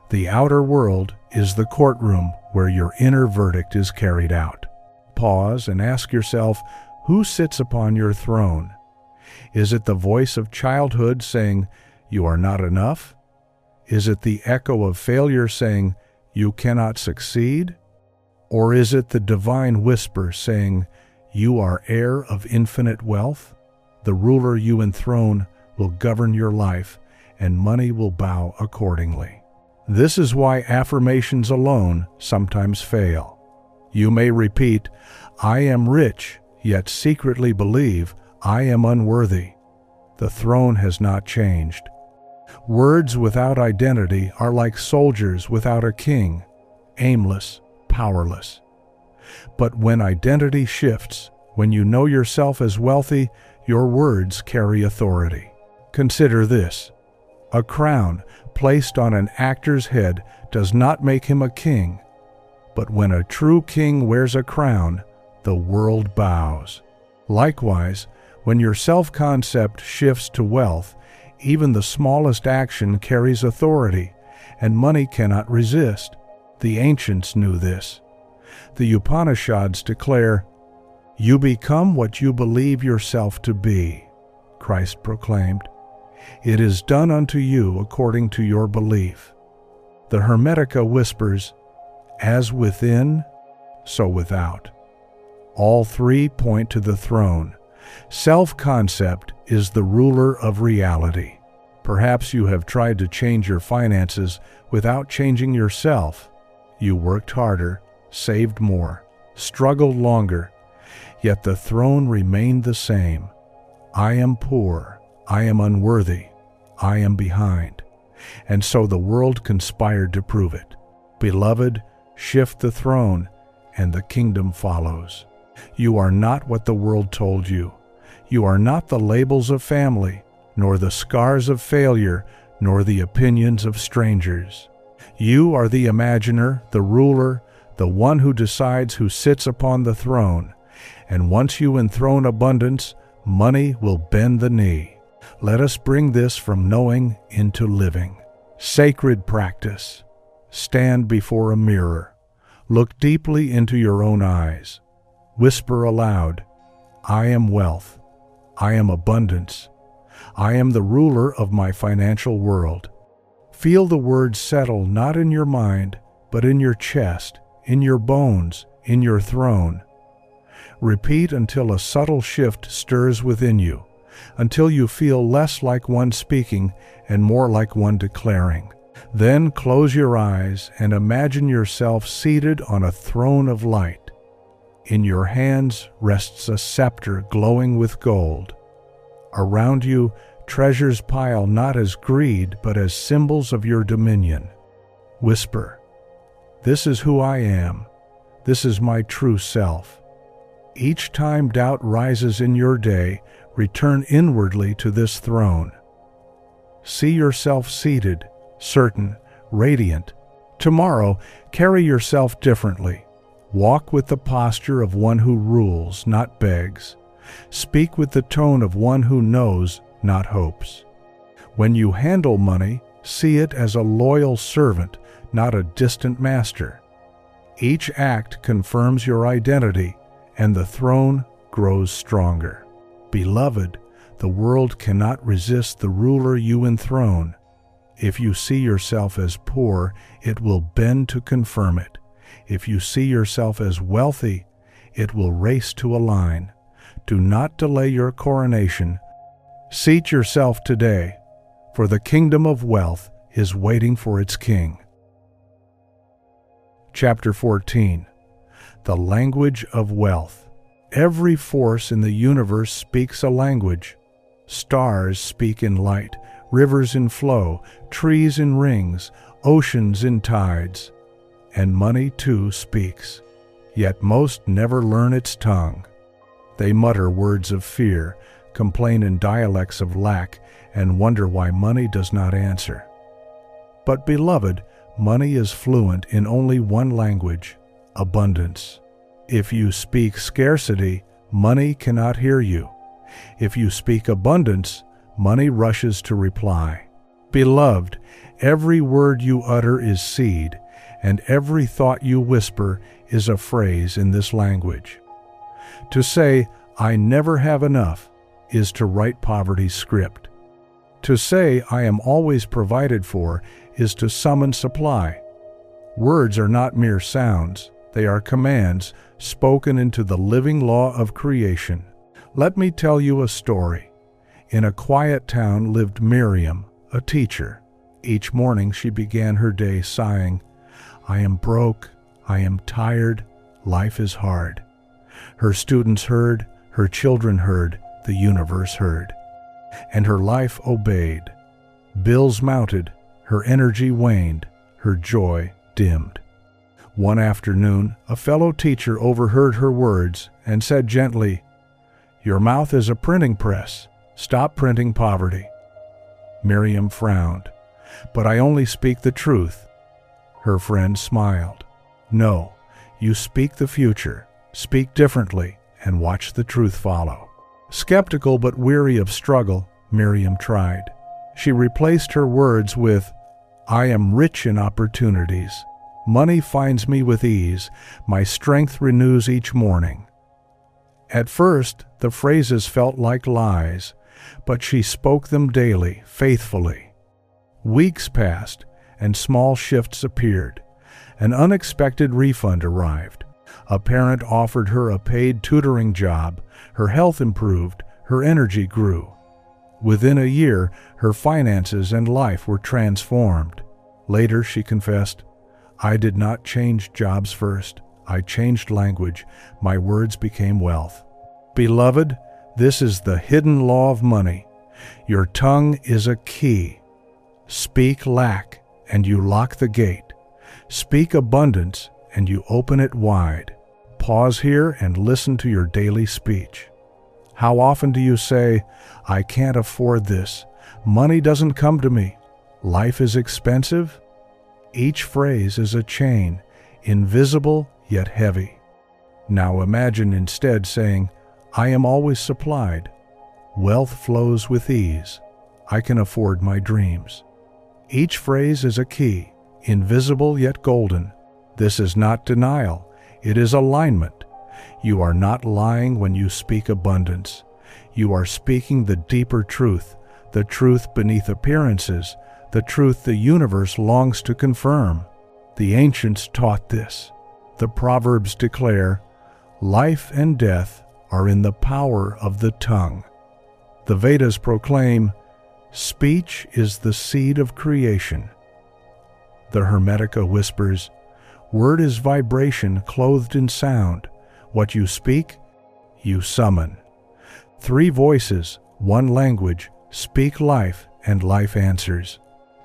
Speaker 1: The outer world is the courtroom where your inner verdict is carried out. Pause and ask yourself, who sits upon your throne? Is it the voice of childhood saying, "You are not enough"? Is it the echo of failure saying, "You cannot succeed"? Or is it the divine whisper saying, "You are heir of infinite wealth"? The ruler you enthrone will govern your life, and money will bow accordingly. This is why affirmations alone sometimes fail. You may repeat, "I am rich," yet secretly believe, "I am unworthy." The throne has not changed. Words without identity are like soldiers without a king, aimless, powerless. But when identity shifts, when you know yourself as wealthy, your words carry authority. Consider this. A crown placed on an actor's head does not make him a king, but when a true king wears a crown, the world bows. Likewise, when your self-concept shifts to wealth, even the smallest action carries authority, and money cannot resist. The ancients knew this. The Upanishads declare, "You become what you believe yourself to be," Christ proclaimed. "It is done unto you according to your belief." The Hermetica whispers, "As within, so without." All three point to the throne. Self-concept is the ruler of reality. Perhaps you have tried to change your finances without changing yourself. You worked harder, saved more, struggled longer, yet the throne remained the same. I am poor, I am unworthy, I am behind. And so the world conspired to prove it. Beloved, shift the throne, and the kingdom follows. You are not what the world told you. You are not the labels of family, nor the scars of failure, nor the opinions of strangers. You are the imaginer, the ruler, the one who decides who sits upon the throne. And once you enthrone abundance, money will bend the knee. Let us bring this from knowing into living. Sacred practice. Stand before a mirror. Look deeply into your own eyes. Whisper aloud, "I am wealth. I am abundance. I am the ruler of my financial world." Feel the words settle not in your mind, but in your chest, in your bones, in your throne. Repeat until a subtle shift stirs within you, until you feel less like one speaking and more like one declaring. Then close your eyes and imagine yourself seated on a throne of light. In your hands rests a scepter glowing with gold. Around you, treasures pile not as greed, but as symbols of your dominion. Whisper, "This is who I am. This is my true self." Each time doubt rises in your day, return inwardly to this throne. See yourself seated, certain, radiant. Tomorrow, carry yourself differently. Walk with the posture of one who rules, not begs. Speak with the tone of one who knows, not hopes. When you handle money, see it as a loyal servant, not a distant master. Each act confirms your identity, and the throne grows stronger. Beloved, The world cannot resist the ruler you enthrone. If you see yourself as poor, it will bend to confirm it. If you see yourself as wealthy, it will race to align. Do not delay your coronation. Seat yourself today, for the kingdom of wealth is waiting for its king. Chapter 14. The Language of Wealth. Every force in the universe speaks a language. Stars speak in light, rivers in flow, trees in rings, oceans in tides. And money too speaks. Yet most never learn its tongue. They mutter words of fear, complain in dialects of lack, and wonder why money does not answer. But, beloved, money is fluent in only one language: abundance. If you speak scarcity, money cannot hear you. If you speak abundance, money rushes to reply. Beloved, every word you utter is seed, and every thought you whisper is a phrase in this language. To say, "I never have enough," is to write poverty's script. To say, "I am always provided for," is to summon supply. Words are not mere sounds, they are commands spoken into the living law of creation. Let me tell you a story. In a quiet town lived Miriam, a teacher. Each morning she began her day sighing, "I am broke, I am tired, life is hard." Her students heard, her children heard, the universe heard. And her life obeyed. Bills mounted, her energy waned, her joy dimmed. One afternoon, a fellow teacher overheard her words and said gently, "Your mouth is a printing press. Stop printing poverty." Miriam frowned. "But I only speak the truth." Her friend smiled. "No, you speak the future. Speak differently and watch the truth follow." Skeptical but weary of struggle, Miriam tried. She replaced her words with, "I am rich in opportunities. Money finds me with ease. My strength renews each morning." At first, the phrases felt like lies, but she spoke them daily, faithfully. Weeks passed, and small shifts appeared. An unexpected refund arrived. A parent offered her a paid tutoring job. Her health improved. Her energy grew. Within a year, her finances and life were transformed. Later, she confessed, "I did not change jobs first. I changed language. My words became wealth." Beloved, this is the hidden law of money. Your tongue is a key. Speak lack, and you lock the gate. Speak abundance, and you open it wide. Pause here and listen to your daily speech. How often do you say, "I can't afford this. Money doesn't come to me. Life is expensive"? Each phrase is a chain, invisible yet heavy. Now imagine instead saying, "I am always supplied. Wealth flows with ease. I can afford my dreams." Each phrase is a key, invisible yet golden. This is not denial, it is alignment. You are not lying when you speak abundance. You are speaking the deeper truth, the truth beneath appearances, the truth the universe longs to confirm. The ancients taught this. The Proverbs declare, "Life and death are in the power of the tongue." The Vedas proclaim, "Speech is the seed of creation." The Hermetica whispers, "Word is vibration clothed in sound. What you speak, you summon." 3 voices, 1 language, speak life, and life answers.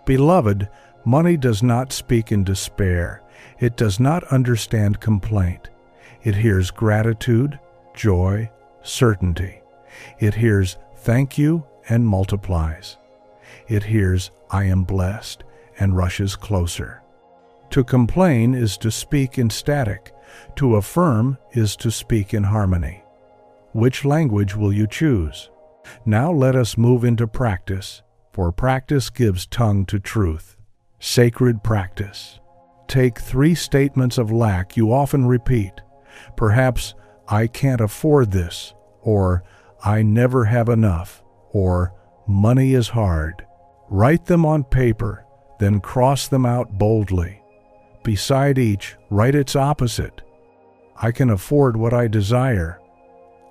Speaker 1: Beloved, money does not speak in despair. It does not understand complaint. It hears gratitude, joy, certainty. It hears thank you and multiplies. It hears I am blessed and rushes closer. To complain is to speak in static. To affirm is to speak in harmony. Which language will you choose? Now let us move into practice, for practice gives tongue to truth. Sacred practice. Take 3 statements of lack you often repeat. Perhaps, "I can't afford this," or "I never have enough," or money is hard. Write them on paper, then cross them out boldly. Beside each, write its opposite. I can afford what I desire.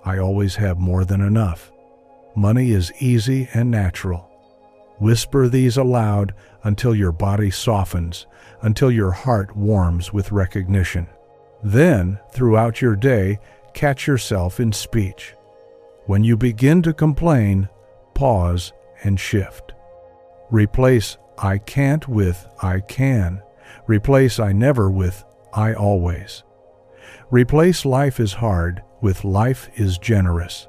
Speaker 1: I always have more than enough. Money is easy and natural. Whisper these aloud until your body softens, until your heart warms with recognition. Then, throughout your day, catch yourself in speech. When you begin to complain, pause and shift. Replace I can't with I can. Replace I never with I always. Replace life is hard with life is generous.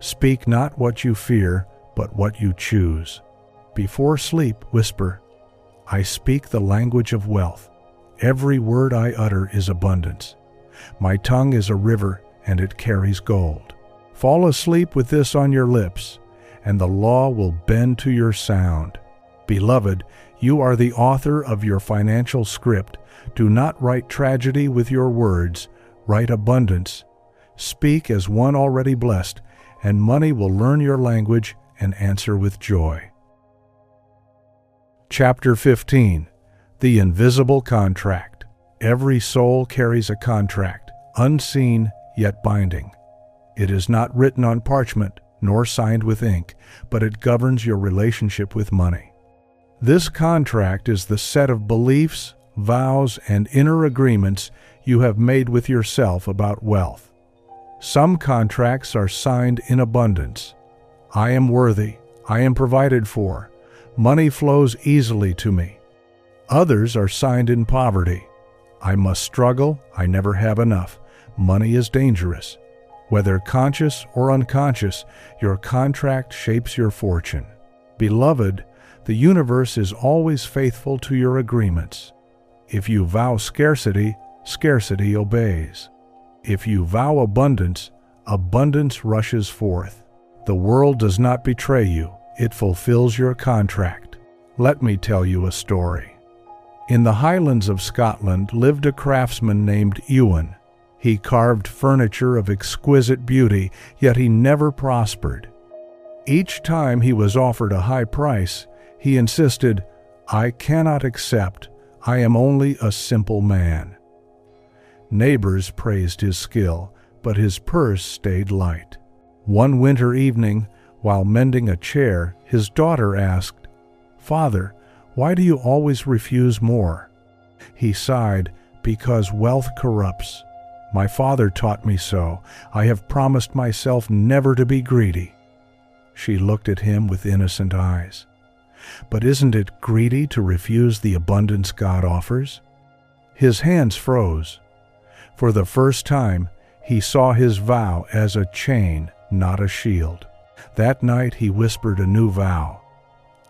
Speaker 1: Speak not what you fear, but what you choose. Before sleep, whisper, I speak the language of wealth. Every word I utter is abundance. My tongue is a river, and it carries gold. Fall asleep with this on your lips, and the law will bend to your sound. Beloved, you are the author of your financial script. Do not write tragedy with your words. Write abundance. Speak as one already blessed, and money will learn your language and answer with joy. Chapter 15. The Invisible Contract. Every soul carries a contract, unseen yet binding. It is not written on parchment, nor signed with ink, but it governs your relationship with money. This contract is the set of beliefs, vows, and inner agreements you have made with yourself about wealth. Some contracts are signed in abundance. I am worthy. I am provided for. Money flows easily to me. Others are signed in poverty. I must struggle. I never have enough. Money is dangerous. Whether conscious or unconscious, your contract shapes your fortune. Beloved, the universe is always faithful to your agreements. If you vow scarcity, scarcity obeys. If you vow abundance, abundance rushes forth. The world does not betray you. It fulfills your contract. Let me tell you a story. In the Highlands of Scotland lived a craftsman named Ewan. He carved furniture of exquisite beauty, yet he never prospered. Each time he was offered a high price, he insisted, I cannot accept. I am only a simple man. Neighbors praised his skill, but his purse stayed light. One winter evening, while mending a chair, his daughter asked, Father, why do you always refuse more? He sighed, because wealth corrupts. My father taught me so. I have promised myself never to be greedy. She looked at him with innocent eyes. But isn't it greedy to refuse the abundance God offers? His hands froze. For the first time, he saw his vow as a chain, not a shield. That night he whispered a new vow.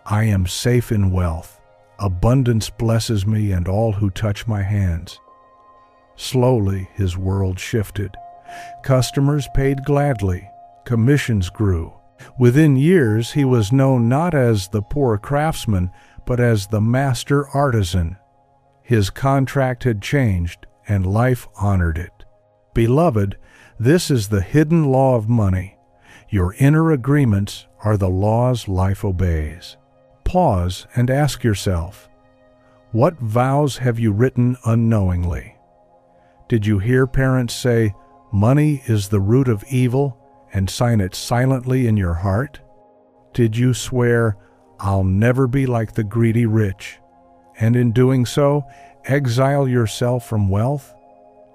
Speaker 1: I am safe in wealth. Abundance blesses me and all who touch my hands. Slowly his world shifted. Customers paid gladly. Commissions grew. Within years he was known not as the poor craftsman, but as the master artisan. His contract had changed, and life honored it. Beloved, this is the hidden law of money. Your inner agreements are the laws life obeys. Pause and ask yourself, what vows have you written unknowingly? Did you hear parents say, money is the root of evil, and sign it silently in your heart? Did you swear, I'll never be like the greedy rich, and in doing so, exile yourself from wealth?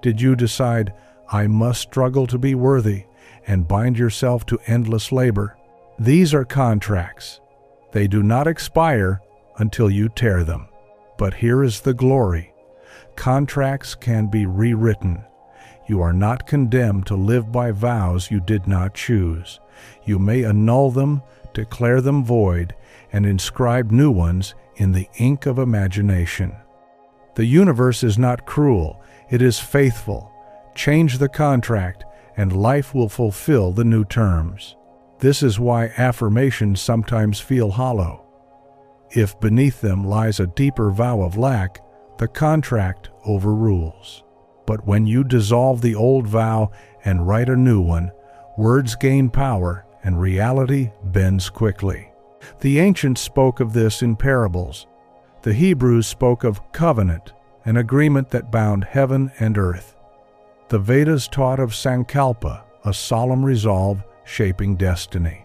Speaker 1: Did you decide, I must struggle to be worthy, and bind yourself to endless labor? These are contracts. They do not expire until you tear them. But here is the glory. Contracts can be rewritten. You are not condemned to live by vows you did not choose. You may annul them, declare them void, and inscribe new ones in the ink of imagination. The universe is not cruel, it is faithful. Change the contract, and life will fulfill the new terms. This is why affirmations sometimes feel hollow. If beneath them lies a deeper vow of lack, the contract overrules. But when you dissolve the old vow and write a new one, words gain power and reality bends quickly. The ancients spoke of this in parables. The Hebrews spoke of covenant, an agreement that bound heaven and earth. The Vedas taught of Sankalpa, a solemn resolve shaping destiny.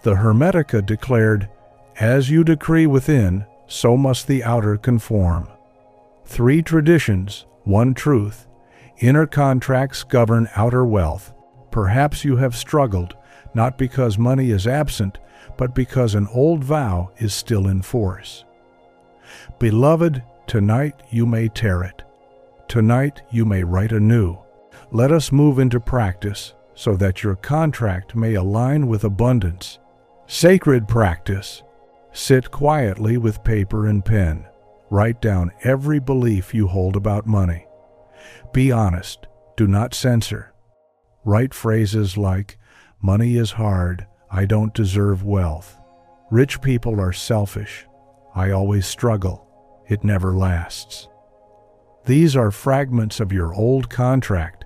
Speaker 1: The Hermetica declared, "As you decree within, so must the outer conform." 3 traditions, 1 truth. Inner contracts govern outer wealth. Perhaps you have struggled, not because money is absent, but because an old vow is still in force. Beloved, tonight you may tear it. Tonight you may write anew. Let us move into practice so that your contract may align with abundance. Sacred practice. Sit quietly with paper and pen. Write down every belief you hold about money. Be honest. Do not censor. Write phrases like, "Money is hard. I don't deserve wealth. Rich people are selfish. I always struggle. It never lasts." These are fragments of your old contract.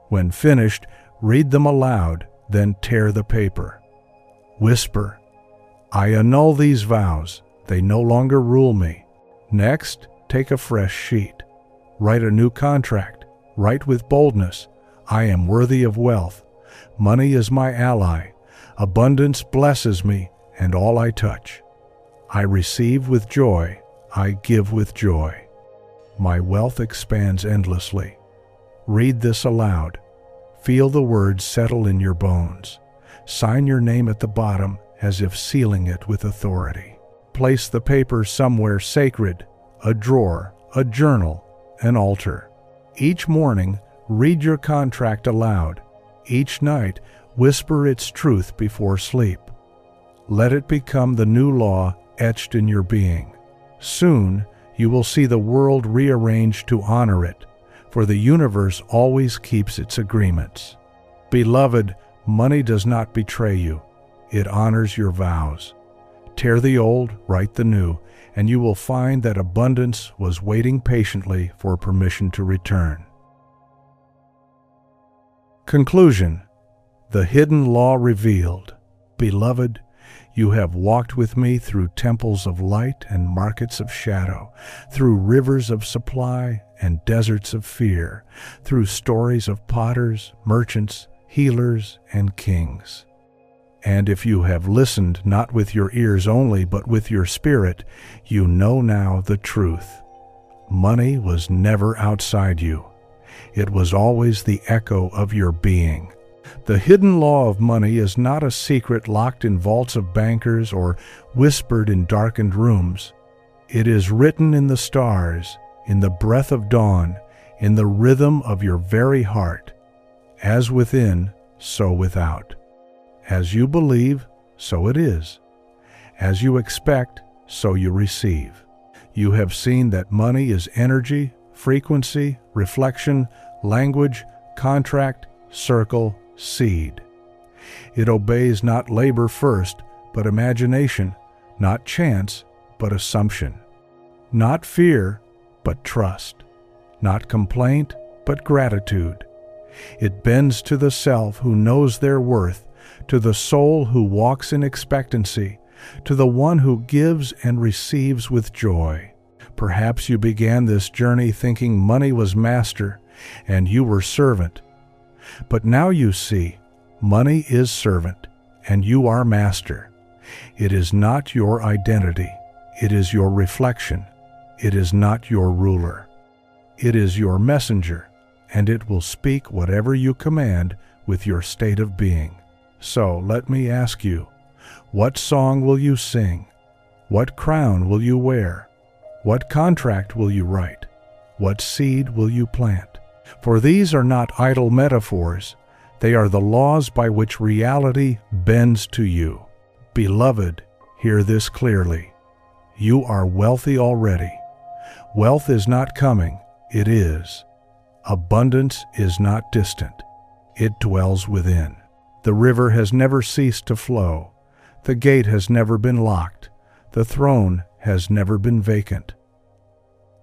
Speaker 1: When finished, read them aloud, then tear the paper. Whisper, "I annul these vows. They no longer rule me." Next, take a fresh sheet. Write a new contract. Write with boldness, "I am worthy of wealth. Money is my ally. Abundance blesses me and all I touch. I receive with joy. I give with joy. My wealth expands endlessly." Read this aloud. Feel the words settle in your bones. Sign your name at the bottom as if sealing it with authority. Place the paper somewhere sacred, a drawer, a journal, an altar. Each morning, read your contract aloud. Each night, whisper its truth before sleep. Let it become the new law etched in your being. Soon, you will see the world rearranged to honor it, for the universe always keeps its agreements. Beloved, money does not betray you. It honors your vows. Tear the old, write the new, and you will find that abundance was waiting patiently for permission to return. Conclusion. The hidden law revealed. Beloved, you have walked with me through temples of light and markets of shadow, through rivers of supply and deserts of fear, through stories of potters, merchants, healers, and kings. And if you have listened not with your ears only, but with your spirit, you know now the truth. Money was never outside you. It was always the echo of your being. The hidden law of money is not a secret locked in vaults of bankers or whispered in darkened rooms. It is written in the stars, in the breath of dawn, in the rhythm of your very heart. As within, so without. As you believe, so it is. As you expect, so you receive. You have seen that money is energy, frequency, reflection, language, contract, circle, seed. It obeys not labor first, but imagination, not chance, but assumption. Not fear, but trust. Not complaint, but gratitude. It bends to the self who knows their worth, to the soul who walks in expectancy, to the one who gives and receives with joy. Perhaps you began this journey thinking money was master and you were servant. But now you see, money is servant and you are master. It is not your identity. It is your reflection. It is not your ruler. It is your messenger, and it will speak whatever you command with your state of being. So let me ask you, what song will you sing? What crown will you wear? What contract will you write? What seed will you plant? For these are not idle metaphors. They are the laws by which reality bends to you. Beloved, hear this clearly. You are wealthy already. Wealth is not coming, it is. Abundance is not distant. It dwells within. The river has never ceased to flow. The gate has never been locked. The throne has never been vacant.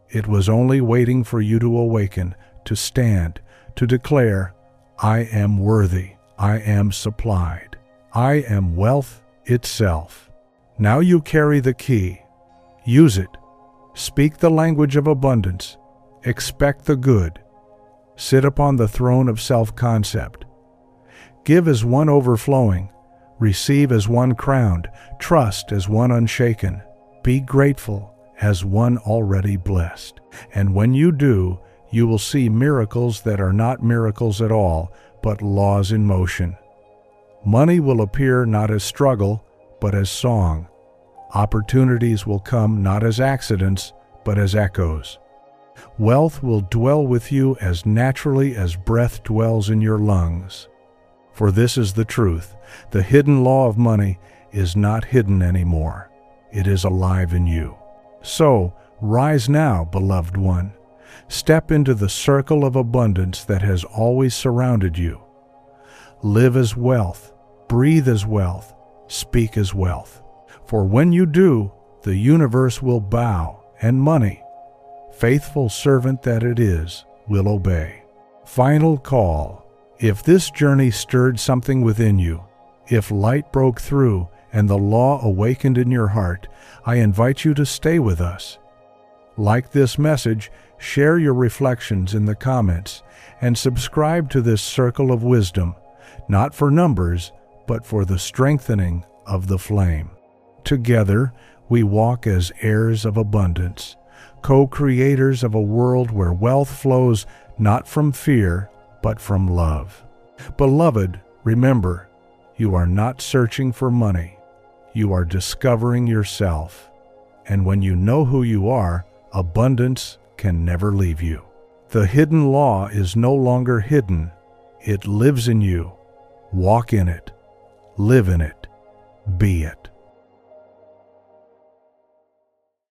Speaker 1: It was only waiting for you to awaken, to stand, to declare, I am worthy, I am supplied, I am wealth itself. Now you carry the key. Use it. Speak the language of abundance. Expect the good. Sit upon the throne of self-concept. Give as one overflowing. Receive as one crowned. Trust as one unshaken. Be grateful as one already blessed. And when you do, you will see miracles that are not miracles at all, but laws in motion. Money will appear not as struggle, but as song. Opportunities will come not as accidents, but as echoes. Wealth will dwell with you as naturally as breath dwells in your lungs. For this is the truth. The hidden law of money is not hidden anymore. It is alive in you. So, rise now, beloved one. Step into the circle of abundance that has always surrounded you. Live as wealth, breathe as wealth, speak as wealth. For when you do, the universe will bow, and money, faithful servant that it is, will obey. Final call. If this journey stirred something within you, if light broke through and the law awakened in your heart, I invite you to stay with us. Like this message, share your reflections in the comments and subscribe to this circle of wisdom, not for numbers, but for the strengthening of the flame. Together, we walk as heirs of abundance, co-creators of a world where wealth flows not from fear, but from love. Beloved, remember, you are not searching for money. You are discovering yourself. And when you know who you are, abundance can never leave you. The hidden law is no longer hidden. It lives in you. Walk in it. Live in it. Be it.